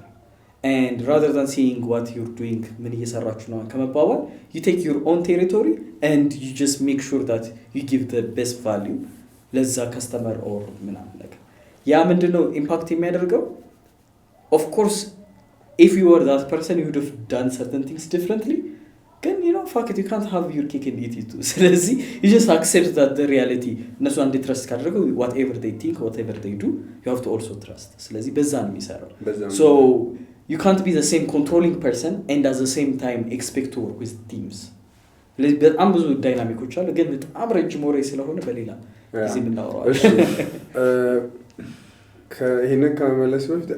and rather than seeing what you're doing ምን እየሰራችሁ ነው ከመባባል you take your own territory and you just make sure that you give the best value ለዛ customer or ምናምን ነገር ያ ምንድነው ኢምፓክት የሚያደርገው of course if you were that person you would have done certain things differently ግን you know fuck it you can't have your cake and eat it too ስለዚህ you just accept that the reality እነሱ አንዴ trust ካደረገው whatever they think whatever they do you have to also trust ስለዚህ በዛ ነው የሚሰራው so you can't be the same controlling person and at the same time expect to work with teams ስለዚህ በጣም ብዙ ዳይናሚኮች አሉ ግን በጣም ረጅም ወሬ ስለሆነ በሌላ ጊዜ የምናወራው እሺ ከይሄንን ከመመለስ በፊት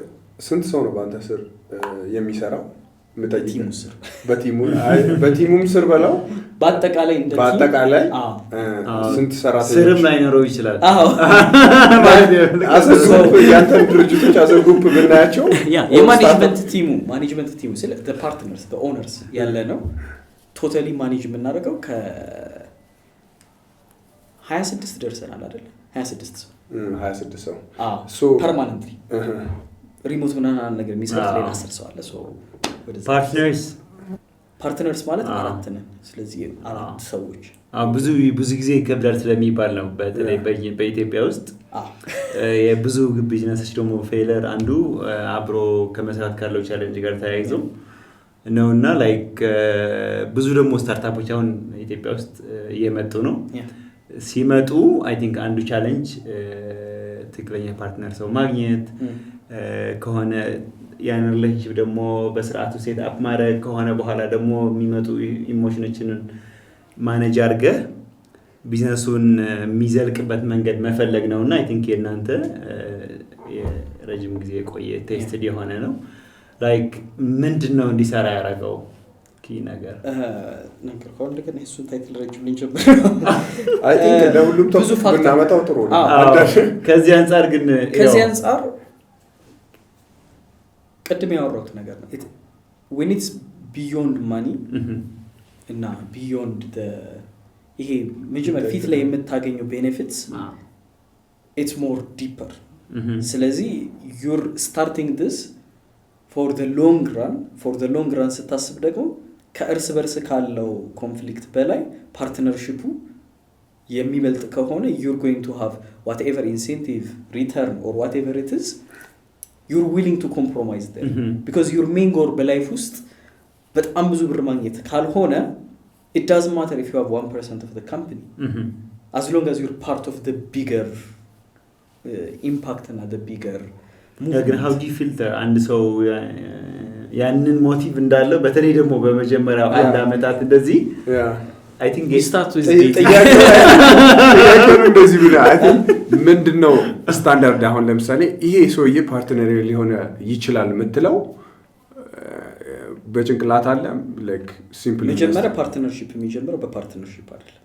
ስንት ሰው ነው ባንተ ስር የሚሰራው በቲሙም ስር በላው በአጠቃላይ እንደ በአጠቃላይ ስንት ሰራተኞች ስርም ላይኖረው ይችላል አሰግሩፕ ያንተን ድርጅቶች አሰግሩፕ ብናያቸው ማኔጅመንት ቲሙ ስለ the partners the owners ያለ ነው ቶታሊ ማኔጅ የምናደርገው ከ 26 ደርሰናል አይደል 26 ሰው ሶ permanently ሪሞት ምናምን ነገር የሚሰራ ሌላ 10 ሰው አለ ሶ ፓርትነርስ ማለት አራት ነን ስለዚህ አራት ሰዎች ብዙ ጊዜ ከብዳር ስለሚባል ነው በተለይ በኢትዮጵያ ውስጥ የብዙ ቢዝነሶች ደግሞ ፌለር አንዱ አብሮ ከመስራት ካለው ቻሌንጅ ጋር ተያይዞ ነውና ላይክ ብዙ ደግሞ ስታርታፖች አሁን ኢትዮጵያ ውስጥ እየመጡ ነው ሲመጡ አይ ቲንክ አንዱ ቻሌንጅ ትክክለኛ ፓርትነር ሰው ማግኘት ከሆነ ያን ሪሌሽንሺፕ ደግሞ በስርዓቱ ሴት አፕ ማድረግ ከሆነ በኋላ ደግሞ የሚመጡ ኢሞሽኖችን ማኔጅ አድርገህ ቢዝነሱን የሚዘልቅበት መንገድ መፈለግ ነውና አይ ቲንክ የናንተ የረጅም ጊዜ ቆየ ቴስትድ የሆነ ነው ላይክ ምንድነው እንዲሰራ ያደረገው ኪ ነገር ከሆነ ግን እሱ ታይትል ረጅም ልንጀምር አይ ቲንክ ለሁሉም ቶፒክ ብናመጣው ጥሩ ነው ከዚህ አንፃር ግን ከዚህ አንፃር ቀድም ያወራሁት ነገር ነው when it's beyond money እና beyond the ይሄ መጀመሪያ ፊት ላይ የምታገኘው benefits it's more deeper ስለዚህ you're starting this for the long run ስታስብ ደግሞ ከእርስ በርስ ካለው ኮንፍሊክት በላይ ፓርትነርሺፑ የሚበልጥ ከሆነ you're going to have whatever incentive return or whatever it is you're willing to compromise there because your main goal በላይፍ ውስጥ በጣም ብዙ ብር ማግኘት ካልሆነ it doesn't matter if you have 1% of the company as long as you're part of the bigger impact and the bigger movement how do you filter አንድ ሰው ያንን ሞቲቭ እንዳለው በተለይ ደግሞ በመጀመሪያው አንድ አመታት እንደዚህ I think we start with ጥያቄው እንደዚህ ብለ I think ምንድነው ስታንዳርድ አሁን ለምሳሌ ይሄ ሰውዬ ፓርትነር ሊሆን ይችላል የምትለው በጭንቅላት አለ like simply መጀመሪያ ፓርትነርሺፕ የሚጀምረው በፓርትነርሺፕ አይደል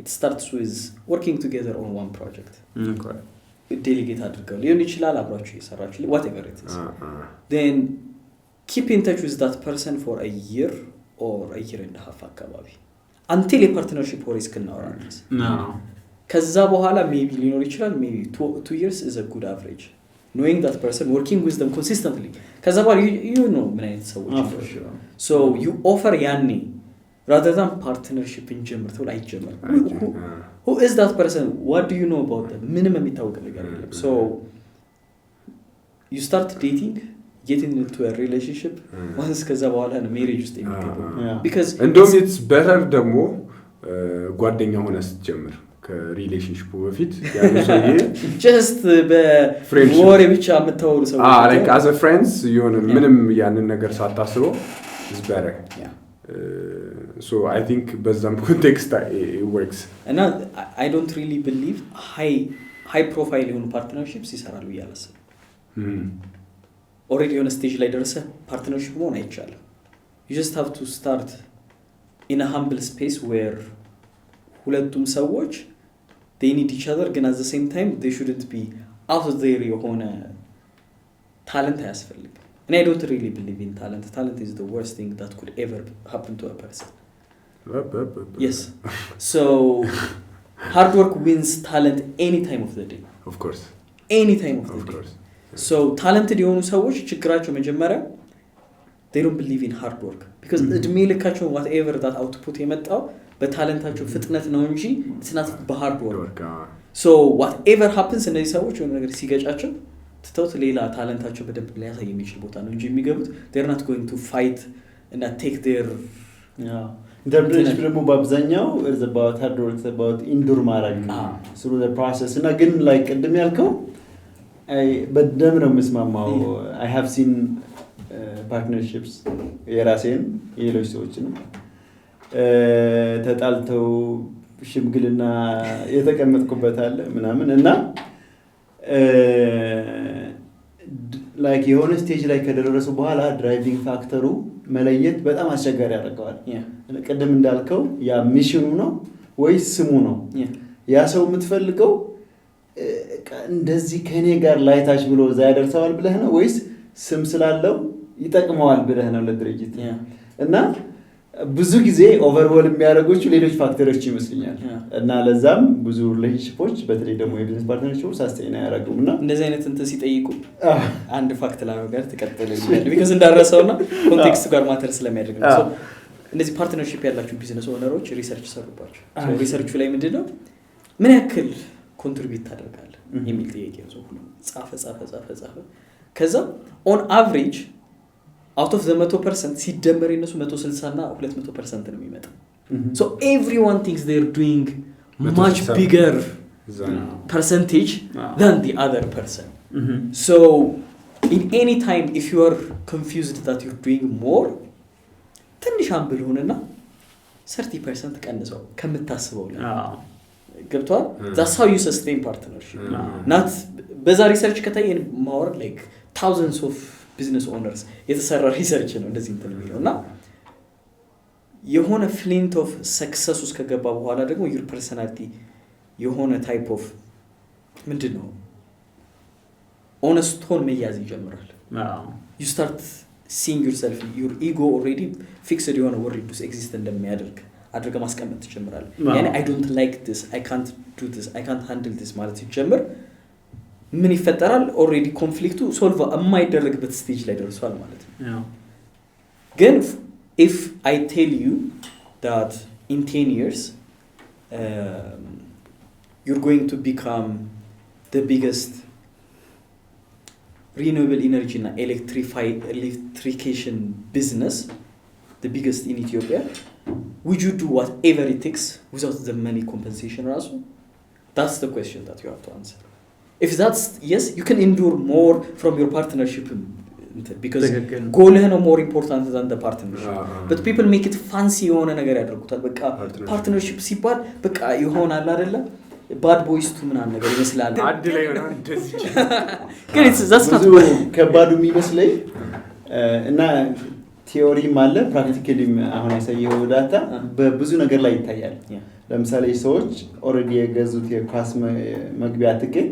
it starts with working together on one project ዴሊጌት አድርገው ሊሆን ይችላል አብራችሁ እየሰራችሁ whatever it is then keep in touch with that person for a year or a year and a half አካባቢ until a partnership or is ከናወራንስ ከዛ በኋላ maybe ሊኖር ይችላል maybe 2 years is a good average knowing that person working with them consistently ከዛ በኋላ you know ምን አይነት ሰዎች so you offer ያኔ rather than partnership in ጀምርተው ላይ ጀምር who is that person what do you know about them ምንም የሚታወቅ ነገር የለም so you start dating getting into a relationship once ከዛ በኋላ ነው marriage ውስጥ የሚገባው because እንደውም it's better ደግሞ ጓደኛ ሆነ ስትጀምር ከሪሌሽንሺፑ በፊት ያለው ሰውዬ just በወሬ ብቻ የምታወሩ ሰው like as a friends የሆነ ምንም ያንን ነገር ሳታስበው is better so I think በዛም context it works and I don't really believe high profile የሆኑ partnerships ይሰራሉ ያላሰብ already on a stage ላይ ደረሰ partnership መሆን አይቻልም you just have to start in a humble space where ሁለቱም ሰዎች they need each other ግን at the same time they shouldn't be out there የሆነ talent አያስፈልግም and I don't really believe in talent talent is the worst thing that could ever happen to a person yes so hard work wins talent any time of the day of course any time of the day course. So talented የሆኑ ሰዎች ችግራቸው መጀመሪያ they don't believe in hard work because እድሜ ልካቸው whatever that output የመጣው በታለንታቸው ፍጥነት ነው እንጂ it's not በhard work so whatever happens እነዚህ ሰዎች የሆነ ነገር ሲገጫቸው ትተውት ሌላ ታለንታቸው በደንብ ሊያሳይ የሚችል ቦታ ነው እንጂ የሚገቡት they're not going to fight and take their interpretation ደግሞ በአብዛኛው is about hard work it's about endure ማድረግ through the process እና ግን like ቅድም ያልከው በደም ነው መስማማው I have seen partnerships የራሴን የሌሎች ሰዎችን ተጣልተው ሽምግልና የተቀመጥኩበት አለ ምናምን እና like የሆነ ስቴጅ ላይ ከደረሱ በኋላ ድራይቪንግ ፋክተሩ መለየት በጣም አስቸጋሪ ያደርገዋል ቅድም እንዳልከው ያ ሚሽኑ ነው ወይስ ስሙ ነው ያ ሰው የምትፈልገው እንደዚህ ከኔ ጋር ላይታች ብሎ እዛ ያደርሰዋል ብለህ ነው ወይስ ስም ስላለው ይጠቅመዋል ብለህ ነው ለድርጅት እና ብዙ ጊዜ ኦቨርሆል የሚያደርጉት ሌሎች ፋክተሮች ይመስልኛል እና ለዛም ብዙ ሪሌሽንሺፖች በተለይ ደግሞ የቢዝነስ ፓርትነርሺፕ ሳስቴን ያደርጉና እንደዚህ አይነት እንትን ሲጠይቁ አንድ ፋክት ላይ ጋር ተቀጥለኛል because እንዳረሰውና ኮንቴክስት ጋር ማተር ስለሚያደርግ ነው so እንደዚህ ፓርትነርሺፕ ያላችሁ ቢዝነስ ኦነሮች ሪሰርች ሰሩባቸው so ሪሰርቹ ላይ ምንድነው ምን ያክል ኮንትሪቢዩት ታደርጋለህ የሚል ጥያቄ ነው ሁሉ ጻፈ ከዛ on average out of the 100% ሲደመር የነሱ 160 እና 200% ነው የሚመጣው so everyone thinks they're doing much bigger percentage than the other person so in any time if you are confused that you're doing more ትንሽ አምብል ሆነና 30% ቀንሰው ከምታስበው ላይ ገብቷል that's how you sustain partnership not በዛ ሪሰርች ከታየን more like thousands of business owners የተሰራ ሪሰርች ነው እንደዚህ እንትን የሚለውና የሆነ flint of success ውስጥ ከገባ በኋላ ደግሞ your personality የሆነ type of ምንድነው on a stone መያዝ ይጀምራል you start seeing yourself your ego already fixed የሆነ world ውስጥ exist እንደሚያደርግ አድርገህ ማስቀመጥ ትጀምራለህ ያኔ I don't like this I can't do this I can't handle this ማለት ይጀምር ምን ይፈጠራል already ኮንፍሊክቱ ሶልቭ የማይደረግበት ስቴጅ ላይ ደርሷል ማለት ነው ግን if I tell you that in 10 years you're going to become the biggest renewable energy and electrification business the biggest in Ethiopia would you do whatever it takes without the money compensation also that's the question that you have to answer if that's yes you can endure more from your partnership because goal is more important than the partnership but people make it fancy የሆነ ነገር ያደርጉታል በቃ partnership ሲባል በቃ ይሆናል አይደለ bad boys to ምናምን ነገር ይመስላል አድ ላይ ነው እንደዚህ ግን that's not ከባዱ የሚመስለኝ እና ቲዮሪም አለ ፕራክቲካሊም አሁን ያሳየው ዳታ በብዙ ነገር ላይ ይታያል ለምሳሌ ሰዎች ኦሬዲ የገዙት የኳስ መግቢያ ትኬት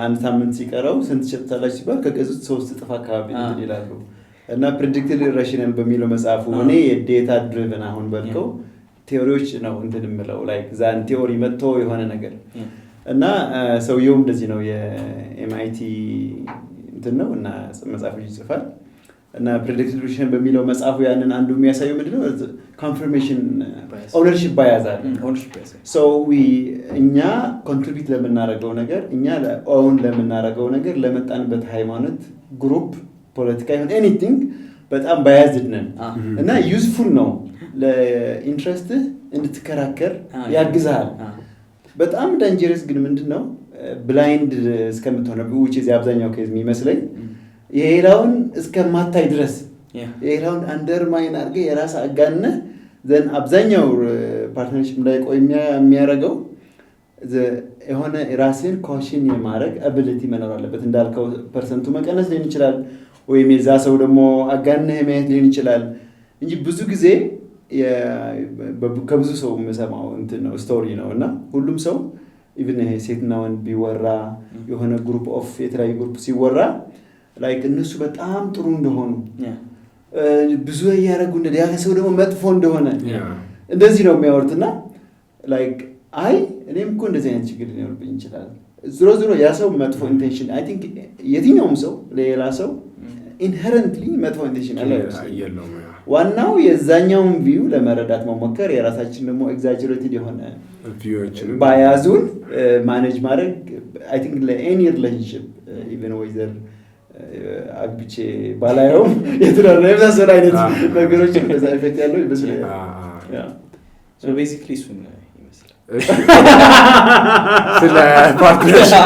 አንድ ሳምንት ሲቀረው ስንት ሸጥታላችሁ ሲባል ከገዙት 3 እጥፍ አካባቢ ይላሉ እና ፕሬዲክቲቭ ራሽናል በሚለው መጽሐፉ እኔ የዴታ ድሪቨን አሁን በልከው ቴዎሪዎች ነው እንትን የምለው ላይክ ዛን ቴዎሪ መጥቶ የሆነ ነገር እና ሰውየው እንደዚህ ነው የኤምአይቲ እንትን ነው እና መጽሐፍ ይጽፋል እና ፕሬዲክቲቭ ራሽናል በሚለው መጽሐፉ ያንን አንዱ የሚያሳየው ምንድነው ኮንፈርሜሽን ኦነርሺፕ ባያዝ አለ ሶ እኛ ኮንትሪቢዩት ለምናደርገው ነገር እኛ ለኦውን ለምናደርገው ነገር ለመጣንበት ሃይማኖት ግሩፕ ፖለቲካ ይሁን ኤኒቲንግ በጣም ባያዝድ ነን እና ዩዝፉል ነው ለኢንትረስት እንድትከራከር ያግዛል በጣም ዳንጀረስ ግን ምንድነው ብላይንድ እስከምትሆነ which is አብዛኛው ኬዝ የሚመስለኝ የሌላውን እስከማታይ ድረስ የሌላውን አንደርማይን አድርገህ የራስ አጋነ ዘን አብዛኛው ፓርትነርሺፕ ላይ ቆይ የሚያረጋው የሆነ ራስን ኮሽን የማድረግ አቢሊቲ መኖር አለበት እንዳልከው ፐርሰንቱ መቀነስ ሊሆን ይችላል ወይም የዛ ሰው ደግሞ አጋነህ ማየት ሊሆን ይችላል እንጂ ብዙ ጊዜ ከብዙ ሰው የምሰማው እንትን ነው ስቶሪ ነው እና ሁሉም ሰው ኢቭን ሴትና ወንድ ቢወራ የሆነ ግሩፕ ኦፍ የተለያዩ ግሩፕ ሲወራ ላይክ እነሱ በጣም ጥሩ እንደሆኑ ብዙ ያያረጉ ያ ሰው ደግሞ መጥፎ እንደሆነ እንደዚህ ነው የሚያወርትና ላይክ አይ እኔም እኮ እንደዚህ አይነት ችግር ሊኖርብኝ ይችላል ዝሮ ያ ሰው መጥፎ ኢንቴንሽን አይ ቲንክ የትኛውም ሰው ሌላ ሰው ኢንሄረንትሊ መጥፎ ኢንቴንሽን አለው ዋናው የዛኛውን ቪው ለመረዳት መሞከር የራሳችን ደግሞ ኤግዛጀሬትድ የሆነ ቪውዎችን ባያዙን ማኔጅ ማድረግ አይ ቲንክ ለኤኒ ሪሌሽንሺፕ ኢቭን ዌዘር አግብቼ ባላየው የትራራ የመሳሰሉ አይነት ነገሮችን በዛ ኢፌክት ያለው ይመስላል ሶ ቤዚክሊ እሱን ይመስላል ስለ ፓርትነርሺፕ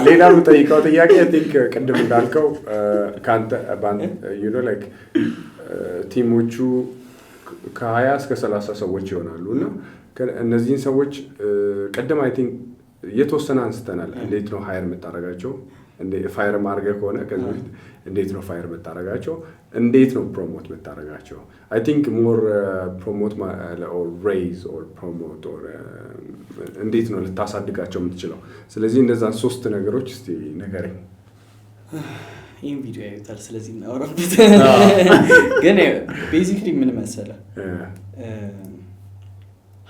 ሌላ የምጠይቀው ጥያቄ አይ ቲንክ ቅድም እንዳልከው ካንተ you know like ቲሞቹ ከ20 እስከ 30 ሰዎች ይሆናሉ እና እነዚህን ሰዎች ቅድም አይ ቲንክ የተወሰነ አንስተናል እንዴት ነው ሃየር የምታረጋቸው ፋየር ማርገ ከሆነ ከዚህ እንዴት ነው ፋየር የምታረጋቸው እንዴት ነው ፕሮሞት የምታረጋቸው አይ ቲንክ ሞር ፕሮሞት or raise or promote or እንዴት ነው ልታሳድጋቸው የምትችለው ስለዚህ እነዛን 3 ነገሮች እስቲ ንገረኝ ይሄን ቪዲዮ ያዩታል ስለዚህ እናወራበት ግን ቤዚክሊ ምን መሰለህ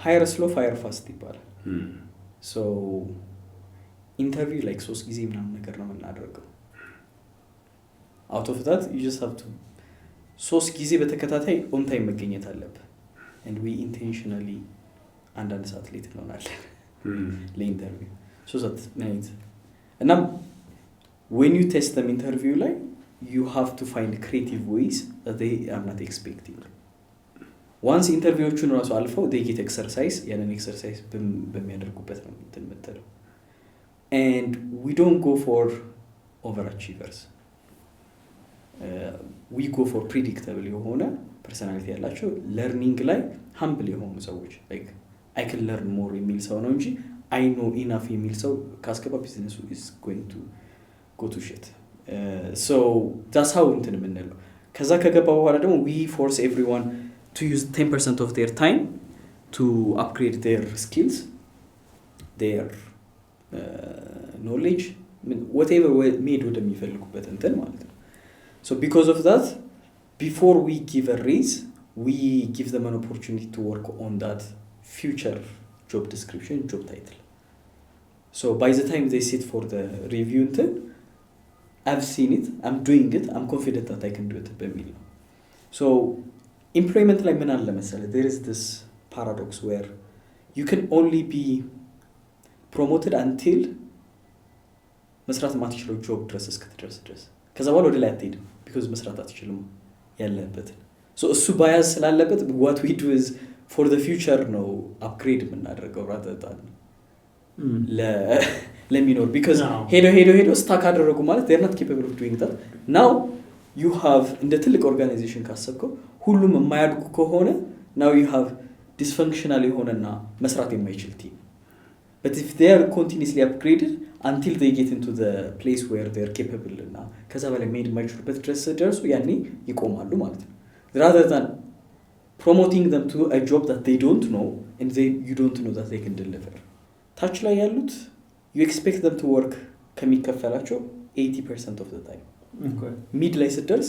ሃየር ስሎ ፋየር ፋስት ይባላል ሶ ኢንተርቪው ላይክ 3 ጊዜ ምናምን ነገር ነው የምናደርገው out of that you just have to 3 ጊዜ በተከታታይ ኦን ታይም መገኘት አለበት and we intentionally አንዳንድ ሰዓት ሌት እንሆናለን ለኢንተርቪው 3 ሰዓት ማለት እና when you test them interview like you have to find creative ways that they are not expecting once ኢንተርቪዎቹን ራሱ አልፈው they get exercise ያንን exercise በሚያደርጉበት ነው እንትን and we don't go for overachievers we go for predictable የሆነ personality ያላቸው learning ላይ humble የሆኑ ሰዎች like I can learn more የሚል ሰው ነው እንጂ I know enough የሚል ሰው ካስገባ ቢዝነሱ is going to go to shit so that's how እንትን የምንለው ከዛ ከገባ በኋላ ደግሞ we force everyone to use 10% of their time to upgrade their skills their knowledge whatever made ወደሚፈልጉበት እንትን ማለት ነው so because of that before we give a raise we give them an opportunity to work on that future job description job title so by the time they sit for the review እንትን I've seen it I'm doing it I'm confident that I can do it በሚል ነው so employment ላይ ምን አለ መሰለህ there is this paradox where you can only be promoted until መስራት ማትችለው ጆብ ድረስ እስከተደረስ ድረስ ከዛ በኋላ ወደ ላይ አትሄድም because መስራት አትችልም ያለበት so እሱ ባያዝ ስላለበት what we do is for the future ነው upgrade የምናደርገው rather than ለሚኖር because ሄዶ ስታክ አደረጉ ማለት they're not capable of doing that now you have እንደ ትልቅ ኦርጋናይዜሽን ካሰብከው ሁሉም የማያድጉ ከሆነ now you have dysfunctional የሆነና መስራት የማይችል ቲም but if they are continuously upgraded until they get into the place where they are capable እና ከዛ በላይ መሄድ የማይችሉበት ድረስ ደርሱ ያኔ ይቆማሉ ማለት ነው rather than promoting them to a job that they don't know and you don't know that they can deliver ታች ላይ ያሉት you expect them to work ከሚከፈላቸው 80% of the time mid ላይ ስትደርስ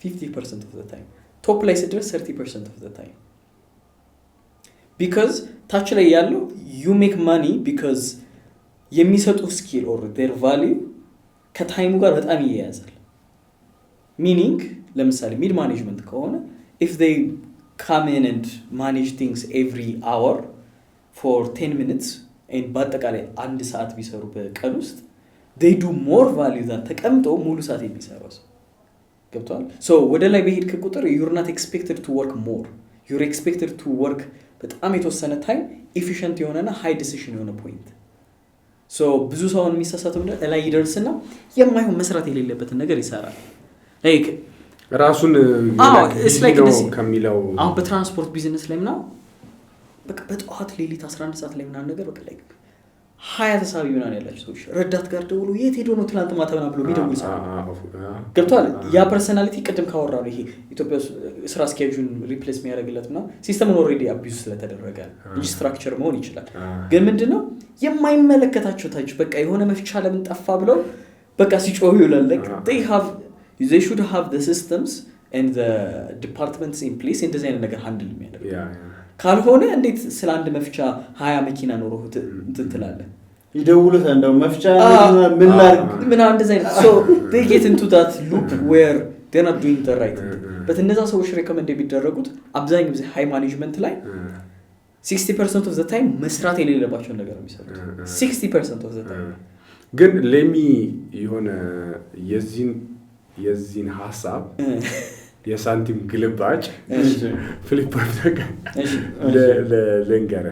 50% of the time top ላይ ስትደርስ 30% of the time because touch ላይ ያለው you make money because የሚሰጡ skill or their value ከታይሙ ጋር በጣም ይያያዛል meaning ለምሳሌ mid management ከሆነ if they come in and manage things every hour for 10 minutes and በአጠቃላይ አንድ ሰዓት ቢሰሩ በቀን ውስጥ they do more value than ተቀምጦ ሙሉ ሰዓት የሚሰራው ሰው ገብቷል so ወደ ላይ በሄድክ ቁጥር you're not expected to work more you're expected to work በጣም የተወሰነ ታይም efficient የሆነና high decision የሆነ point so ብዙ ሰው የሚሳሳተው ነገር ላይ ይደርስና የማይሆን መስራት የሌለበትን ነገር ይሰራል like ራሱን ነው ከሚለው አሁን በትራንስፖርት ቢዝነስ ላይ ምናምን በቃ በጠዋት ሌሊት 11 ሰዓት ላይ ምናምን ነገር በቃ ላይ 20 ተሳቢ ምናምን ያላችሁ ሰዎች ረዳት ጋር ደውሎ የት ሄዶ ነው ትላንት ማታ ምናምን ብሎ ቢደውል ሰው ገብቷል ያ ፐርሰናሊቲ ቅድም ካወራው ይሄ ኢትዮጵያ ስራ ስኬጁን ሪፕሌስ የሚያደርግለትና ሲስተሙን ኦሬዲ አቢዩዝ ስለተደረገ እንጂ ስትራክቸር መሆን ይችላል ግን ምንድነው የማይመለከታቸው ታች በቃ የሆነ መፍቻ ለምን ጠፋ ብለው በቃ ሲጮሁ ይውላል like they should have the systems and the departments in place in design ነገር ሃንድል የሚያደርግ ካልሆነ እንዴት ስለ አንድ መፍቻ 20 መኪና ኖሮ እንትን ትላለህ ይደውሉት እንደው መፍቻ ምን ላርግ ምን አንድ ዘይን so they get into that loop where they're not doing the right thing but እነዛ ሰዎች ሪኮመንድ የሚደረጉት አብዛኛው ጊዜ ሃይ ማኔጅመንት ላይ 60% of the time መስራት የሌለባቸው ነገር ነው የሚሰሩት 60% of the time ግን ለሚ የሆነ የዚህን ሐሳብ የሳንቲም ግልባጭ ፍሊፐር ነገር ለንገረ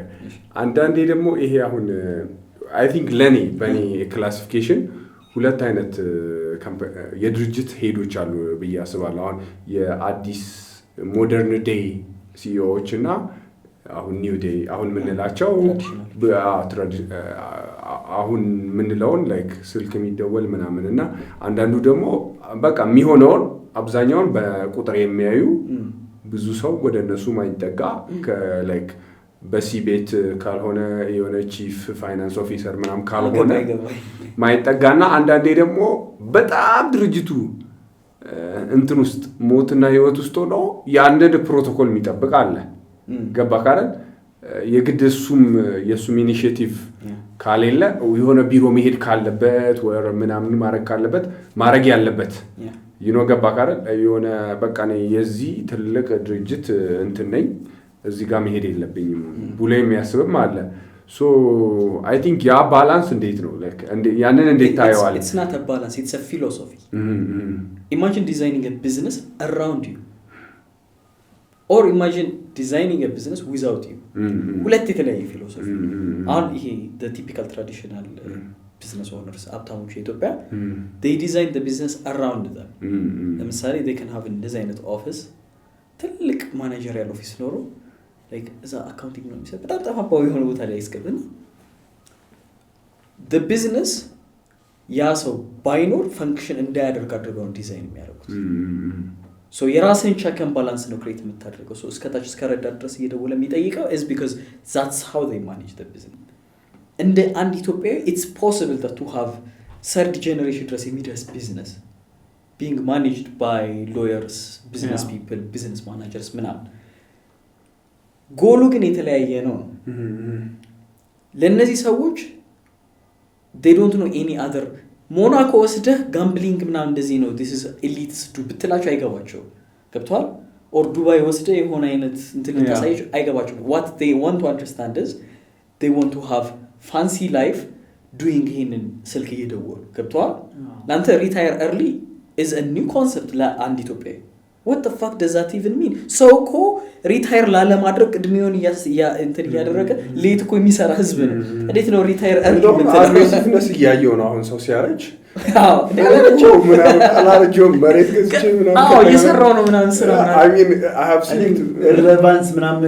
አንዳንዴ ደግሞ ይሄ አሁን I think ለኔ በኔ ክላሲፊኬሽን ሁለት አይነት የድርጅት ሄዶች አሉ ብዬ አስባለሁ አሁን የአዲስ ሞደርን ዴይ ሲኢኦዎች እና አሁን ኒው ዴይ አሁን ምንላቸው አሁን ምንለውን ላይክ ስልክ የሚደወል ምናምን እና አንዳንዱ ደግሞ በቃ የሚሆነውን አብዛኛውን በቁጥር የሚያዩ ብዙ ሰው ወደ እነሱ ማይጠጋ ላይክ በሲቤት ካልሆነ የሆነ ቺፍ ፋይናንስ ኦፊሰር ምናምን ካልሆነ ማይጠጋና አንዳንዴ ደግሞ በጣም ድርጅቱ እንትን ውስጥ ሞትና ህይወት ውስጥ ሆኖ ያንደ ፕሮቶኮል የሚጠብቅ አለ ገባ ካረን የግድሱም የሱም ኢኒሺዬቲቭ ካሌለ የሆነ ቢሮ መሄድ ካለበት ወይ ምናምን ማረግ ካለበት ማረግ ያለበት ገባ ካረን የሆነ በቃ ነው የዚህ ትልቅ ድርጅት እንትን ነኝ እዚህ ጋር መሄድ የለብኝም ብሎ የሚያስብም አለ so I think ያ ባላንስ እንዴት ነው like ያንን እንዴት ታየዋል it's not a balance it's a philosophy imagine designing a business around you or imagine designing a business without you ሁለት የተለያየ ፊሎሶፊ አሁን ይሄ the typical traditional business owners አብታሞች ኢትዮጵያ they design the business around them ለምሳሌ they can have a design office ትልቅ ማኔጀሪያል ኦፊስ ኖሮ like እዛ አካውንቲንግ ነው የሚሰጥ በጣም ጠፋባው የሆነ ቦታ ላይ ያስቀብና the business ያ ሰው ባይኖር ፈንክሽን እንዳያደርግ አድርገው ዲዛይን የሚያደርጉት so የራስን check and balance ነው ክሬት የምታደርገው so እስከታች እስከረዳት ድረስ እየደወለ የሚጠይቀው is because that's how they manage the business እንደ አንድ ኢትዮጵያዊ it's possible that to have third generation ድረስ የሚደርስ business being managed by lawyers business people business managers ምናምን ጎሉ ግን የተለያየ ነው ለነዚህ ሰዎች they don't know any other ሞናኮ ወስደህ ጋምብሊንግ ምናምን እንደዚህ ነው this is elites do ብትላቸው አይገባቸው ገብቷል or ዱባይ ወስደህ የሆነ አይነት እንትን ታሳይሽ አይገባቸው what they want to understand is they want to have fancy life doing ይሄንን ስልክ እየደወሉ ገብቷል ላንተ retire early is a new concept ለአንድ ኢትዮጵያዊ what the fuck does that even mean so እኮ ሪታየር ላለማድረግ እድሜውን እንትን ያደረገ ሌት እኮ የሚሰራ ህዝብ ነው እንዴት ነው ሪታየር አግሬሲቭነስ ያያየው ነው አሁን ሰው ሲያረጅ አላረጀው መሬት ገዝቼ ምናምን እየሰራው ነው ምናምን ስራ I mean I have seen relevance ምናምን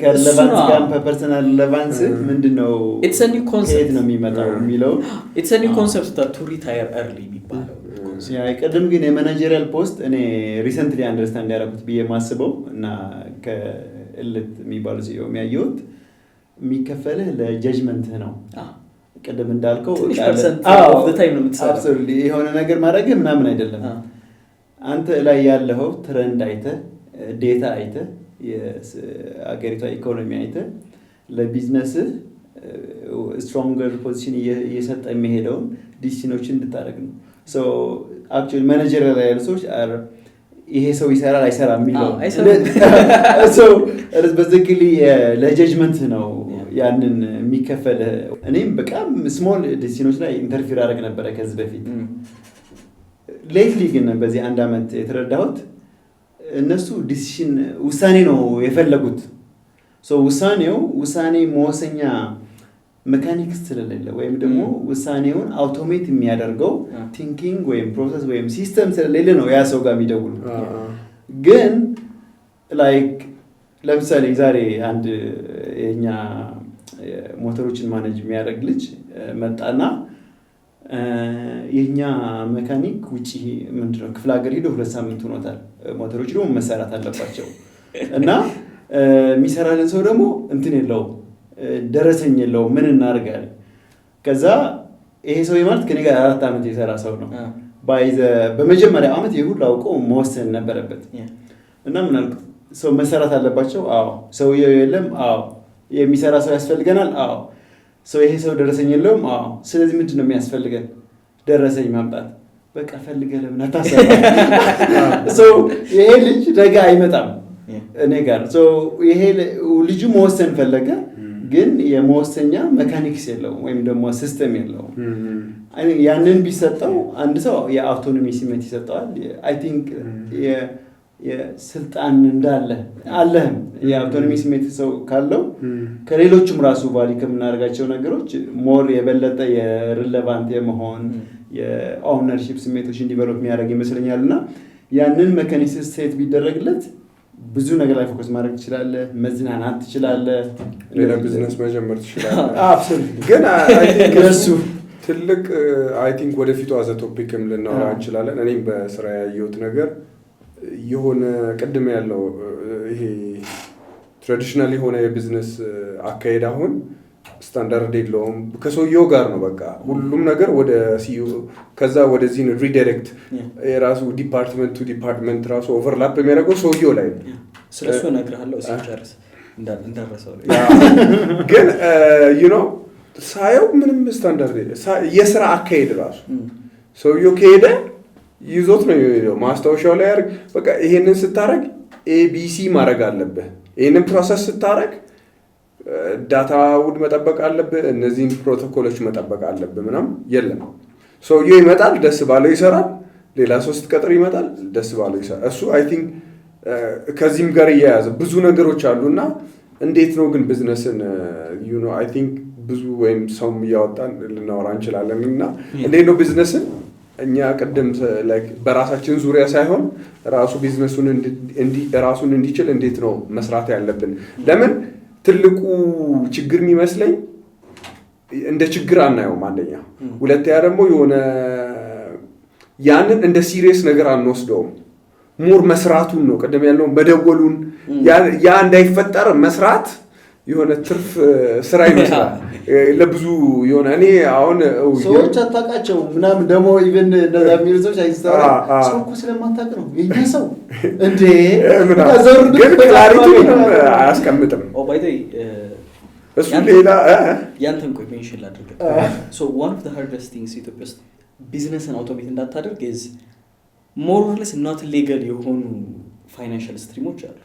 ከrelevance ጋር ፐርሰናል relevance ምንድነው it's a new concept ነው የሚመጣው የሚለው it's a new concept that to retire early የሚባለው ቀደም ግን የማኔጀሪያል ፖስት እኔ ሪሰንትሊ አንደርስታንድ ያደረኩት ብዬ ማስበው እና ከእልት የሚባሉ ሲኦ የሚያዩት የሚከፈልህ ለጀጅመንት ነው ቀደም እንዳልከው of the time ነው የምትሰራው absolutely የሆነ ነገር ማድረግ ምናምን አይደለም አንተ ላይ ያለው ትሬንድ አይተ ዴታ አይተ የአገሪቷ ኢኮኖሚ አይተ ለቢዝነስ ስትሮንገር ፖዚሽን እየሰጠ የሚሄደው ዲሲሽኖችን እንድታደርግ ነው so actually manager ላይ ያሉ ሰዎች ይሄ ሰው ይሰራል አይሰራም የሚለው so it's basically ለጀጅመንት ነው ያንን የሚከፈል እኔም በቃም ስሞል ዲሲሽኖች ላይ ኢንተርፊር አደረግ ነበር ከዚህ በፊት ሌትሊ ግን በዚህ አንድ አመት የተረዳሁት እነሱ ዲሲሽን ውሳኔ ነው የፈለጉት so ውሳኔ መወሰኛ ሜካኒክስ ስለሌለ ወይም ደግሞ ውሳኔውን አውቶሜት የሚያደርገው ቲንኪንግ ወይም ፕሮሰስ ወይም ሲስተም ስለሌለ ነው ያ ሰው ጋር የሚደውሉ ግን ላይክ ለምሳሌ ዛሬ አንድ የኛ ሞተሮችን ማኔጅ የሚያደርግ ልጅ መጣና የኛ ሜካኒክ ውጪ ምንድነው ክፍለ ሀገር ሄዶ 2 ሳምንት ሆኖታል ሞተሮች ደግሞ መሰራት አለባቸው እና የሚሰራልን ሰው ደግሞ እንትን የለው ደረሰኝ የለው ምን እናርጋለን ከዛ ይሄ ሰው ማለት ከኔ ጋር 4 አመት የሰራ ሰው ነው በመጀመሪያ አመት ይሁን ላውቀው መወሰን ነበረበት እና ምን አልኩ ሰው መሰራት አለባቸው አዎ ሰው የለም አዎ የሚሰራ ሰው ያስፈልገናል አዎ ሰው ይሄ ሰው ደረሰኝ የለውም አዎ ስለዚህ ምንድነው የሚያስፈልገን ደረሰኝ ማምጣት በቃ ፈልገህ ለምን አታሰራ so ይሄ ልጅ ነገ አይመጣም እኔ ጋር so ይሄ ልጅ መወሰን ፈለገ ግን የመወሰኛ ሜካኒክስ የለው ወይም ደግሞ ሲስተም የለው ያንን ቢሰጠው አንድ ሰው የአውቶኖሚ ስሜት ይሰጣል አይ ቲንክ የስልጣን እንዳለ አለህም የአውቶኖሚ ስሜት ሰው ካለው ከሌሎችም ራሱ ቫሊ ከምናደርጋቸው ነገሮች ሞር የበለጠ የሪሌቫንት የመሆን የኦውነርሺፕ ስሜቶችን ዲቨሎፕ የሚያደርግ ይመስለኛልና ያንን ሜካኒክስ ሴት ቢደረግለት ብዙ ነገር ላይ ፎከስ ማድረግ ትችላለህ መዝናናት ትችላለህ ሌላ ቢዝነስ መጀመር ትችላለህ absolutely ግን አይ ቲንክ እሱ ትልቅ አይ ቲንክ ወደፊቱ አዘ ቶፒክም ልናወራ እንችላለን እኔም በስራ ያየሁት ነገር የሆነ ቀድም ያለው ይሄ ትራዲሽናል የሆነ የቢዝነስ አካሄድ አሁን ስታንዳርድ የለውም ከሰውየው ጋር ነው በቃ ሁሉም ነገር ወደ ሲዩ ከዛ ወደዚህ ነው ሪዳይሬክት የራሱ ዲፓርትመንት ቱ ዲፓርትመንት ራሱ ኦቨርላፕ የሚያደርገው ሰውየው ላይ ስለሱ እነግርሃለሁ ሲጨርስ እንዳረሰው ግን ሳየው ምንም ስታንዳርድ የስራ አካሄድ ራሱ ሰውየው ከሄደ ይዞት ነው የሚለው ማስታወሻው ላይ ያርግ በቃ ይሄንን ስታረግ ኤቢሲ ማድረግ አለበት ይሄንን ፕሮሰስ ስታረግ ዳታውን መጠበቅ አለበት እነዚህን ፕሮቶኮሎች መጠበቅ አለበት ምናም የለም ሰውየው ይመጣል ደስ ባለው ይሰራል ሌላ ሶስት ቀጥር ይመጣል ደስ ባለው ይሰራል እሱ አይ ቲንክ ከዚህም ጋር ያያዘ ብዙ ነገሮች አሉና እንዴት ነው ግን ቢዝነስን አይ ቲንክ ብዙ ወይም ሰውም ያወጣን ልናወራ እንችላለንና እንዴት ነው ቢዝነስን እኛ ቀደም ላይክ በራሳችን ዙሪያ ሳይሆን ራሱ ቢዝነሱን ራሱን እንዲችል እንዴት ነው መስራት ያለብን ለምን ትልቁ ችግር የሚመስለኝ እንደ ችግር አናየው አንደኛ ሁለተኛ ደግሞ የሆነ ያንን እንደ ሲሪየስ ነገር አንወስደውም ሞር መስራቱን ነው ቀደም ያለው በደወሉን ያ እንዳይፈጠር መስራት የሆነ ትርፍ ስራ ይመስላል ለብዙ የሆነ እኔ አሁን ሰዎች አጣቃቸው ምናምን ደሞ ኢቭን እንደዛ የሚሉት አይስተራ ሰውኩ ስለማታውቅ ነው የኛ ሰው እንዴ አዘር ግን ክላሪቲ አያስቀምጥም ኦ ባይ ዘ እሱ ሌላ ያንተን ቆይ ሜንሽን ላድርግ so one of the hardest things Ethiopia business and automate እንዳታደርግ is more or less not legal የሆኑ financial streams አሉ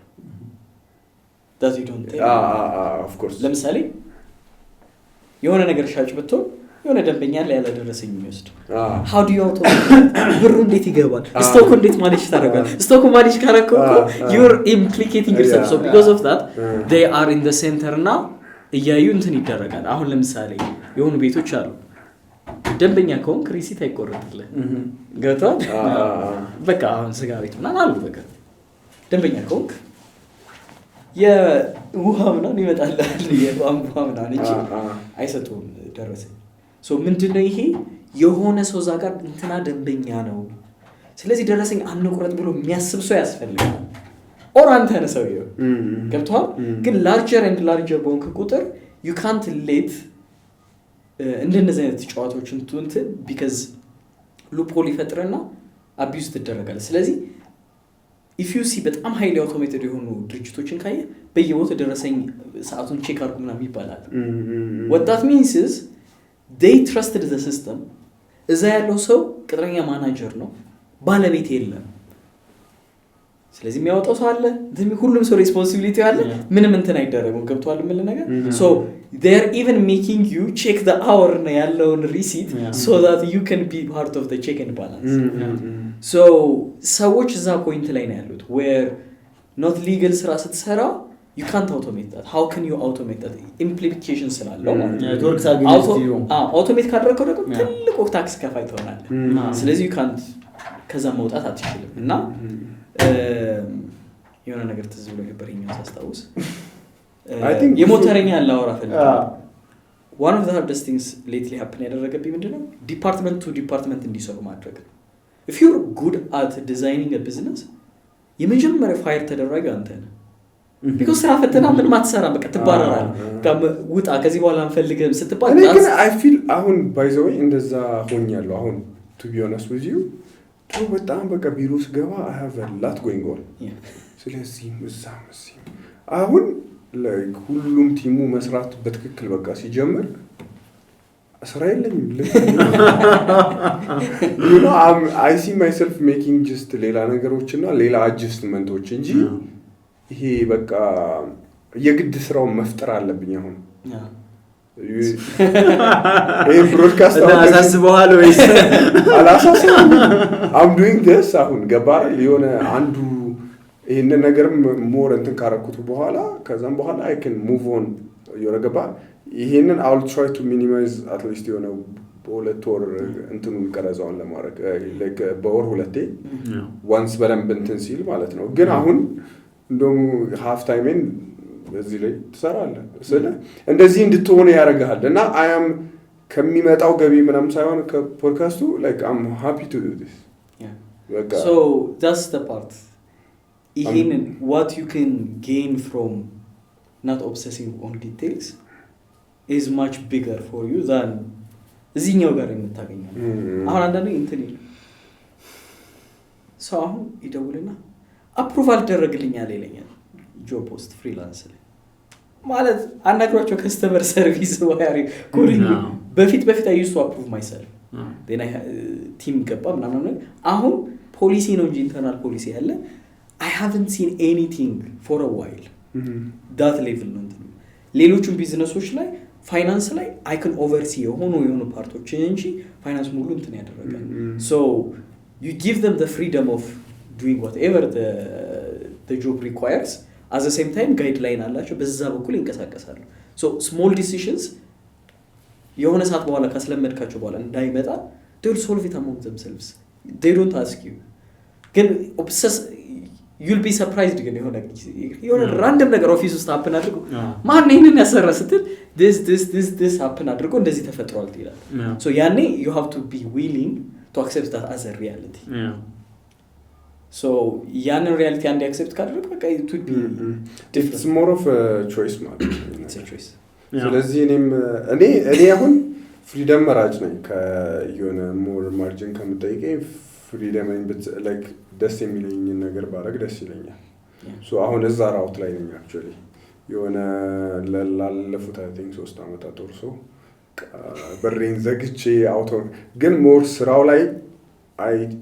that you don't take of course ለምሳሌ የሆነ ነገር ሻጭ ብትሆን የሆነ ደንበኛ ላይ ያለ ደረሰኝ የሚወስድ how do you automate ብሩ እንዴት ይገባል ስቶክ እንዴት ማኔጅ ታደርጋለህ ስቶክ ማኔጅ ካረከው you're implicating yourself so because of that they are in the center now እያዩ እንትን ይደረጋል አሁን ለምሳሌ የሆኑ ቤቶች አሉ ደንበኛ ከሆን ክሬዲት አይቆረጥልህ ገቷል በቃ አሁን ስጋ ቤት ምናምን አሉ በቃ ደንበኛ ከሆን የውሃ ምናምን ይመጣልሃል የቧንቧ ምናምን እንጂ አይሰጡም ደረሰኝ ሶ ምንድነው ይሄ የሆነ ሰው ዛ ጋር እንትና ደንበኛ ነው ስለዚህ ደረሰኝ አንቆረጥ ብሎ የሚያስብ ሰው ያስፈልጋል ኦር አንተ ነህ ሰውየው ገብቷል ግን larger and larger ቦንክ ቁጥር you can't let እንደነዚህ አይነት ጨዋታዎችን ትንት because loophole ይፈጥረና abuse ትደረጋለህ ስለዚህ if you see በጣም highly automated የሆኑ ድርጅቶችን ካየ በየቦታው ደረሰኝ ሰዓቱን ቼክ አድርጉ ምናምን ይባላል what that means is they trusted the system እዛ ያለው ሰው ቅጥረኛ ማናጀር ነው ባለቤት የለም ስለዚህ የሚያወጣው ሰው አለ ሁሉም ሰው ሬስፖንሲቢሊቲ አለ ምንም እንትን አይደረግም ገብቷል ምን ነገር so they are even making you check the hour እና ያለውን receipt so that you can be part of the check and balance so ሰዎች እዛ ፖይንት ላይ ነው ያሉት where not legal ስራ ስትሰራ you can't automate that how can you automate that implications ስላለው it works against you automate ካደረከው ደግሞ ትልቅ ታክስ ከፋይ ትሆናለህ ስለዚህ you can't ከዛ መውጣት አትችልም እና የሆነ ነገር ትዝ ብሎ ነበር ይሄን ሳስታውስ የሞተረኛ አላወራ ፈልጋለሁ one of the hardest things lately happen ያደረገብኝ ምንድነው ዲፓርትመንት ቱ ዲፓርትመንት እንዲሰሩ ማድረግ if you're good at designing a business የመጀመሪያ ፋየር ተደረገ አንተ ነህ because ስራ ፈተና ምን ማትሰራ በቃ ትባረራለህ ውጣ ከዚህ በኋላ አንፈልግም ስትባል እኔ ግን I feel አሁን by the way እንደዛ ሆኛለሁ አሁን to be honest with you to በጣም በቃ ቢሮ ስገባ I have a lot going on ስለዚህ ምሳምሲ አሁን like ሁሉም ቲሙ መስራት በትክክል በቃ ሲጀምር ስራ የለኝም you know I see myself making just ሌላ ነገሮችና ሌላ adjustmentዎች እንጂ ይሄ በቃ የግድ ስራውን መፍጠር አለብኝ አሁን ይሄ ብሮድካስት አሳስበዋል ወይስ አላሳስበም I'm doing this አሁን ገባር የሆነ አንዱ ይሄን ነገርም ሞር እንትን ካረኩት በኋላ ከዛም በኋላ I can move on ይወረገባ ይሄንን I'll try to minimize at least የሆነ በሁለት ወር እንትኑን ቀረጻውን ለማድረግ like በወር ሁለቴ once በደንብ እንትን ሲል ማለት ነው ግን አሁን እንደውም half time in በዚህ ላይ ትሰራለህ ስለዚህ እንደዚህ እንድትሆነ ያረጋል እና I am ከሚመጣው ገቢ ምንም ሳይሆን ከፖድካስቱ like I'm happy to do this so that's the part even what you can gain from not obsessing on details is much bigger for you than እዚህኛው ጋር የምታገኘው አሁን አንዳንዴ እንትን ሰው አሁን ይደውልና አፕሩቫል ደረግልኛል ይለኛል ጆብ ፖስት ፍሪላንስ ላይ ማለት አናግራቸው ከስተመር ሰርቪስ ዋሪ ኮዲንግ በፊት I used to approve myself then I team ገባ ምናምን አሁን ፖሊሲ ነው እንጂ ኢንተርናል ፖሊሲ ያለ I haven't seen anything for a while that level ነው እንትን ሌሎቹም ቢዝነሶች ላይ ፋይናንስ ላይ I can oversee የሆኑ ፓርቶች እንጂ ፋይናንስ ሙሉ እንትን ያደርጋል so you give them the freedom of doing whatever the job requires at the same time guideline አላቸው በዛ በኩል ይንቀሳቀሳሉ so small decisions የሆነ ሰዓት በኋላ ካስለመድካቸው በኋላ እንዳይመጣ they will solve it among themselves they don't ask you ግን obsess you'll be surprised ግን የሆነ random ነገር ኦፊስ ውስጥ happen አድርጎ ማን ይሄንን ያሰራ ስትል this happen አድርጎ እንደዚህ ተፈጥሯል ይላል so ያኔ you have to be willing to accept that as a reality so ያንን reality and accept ካደረግ በቃ it would be it's more of a choice ማለት it's a choice ስለዚህ እኔ አሁን ፍሪደም መራጭ ነኝ ከየሆነ ሞር ማርጂን ከምጠይቀኝ ፍሪደም like ደስ የሚለኝ ነገር ባረግ ደስ ይለኛል so አሁን እዛ ራውት ላይ ነኝ actually የሆነ ላለፉት I think 3 አመታት ኦርሶ በሬን ዘግቼ አውቶ ግን ሞር ስራው ላይ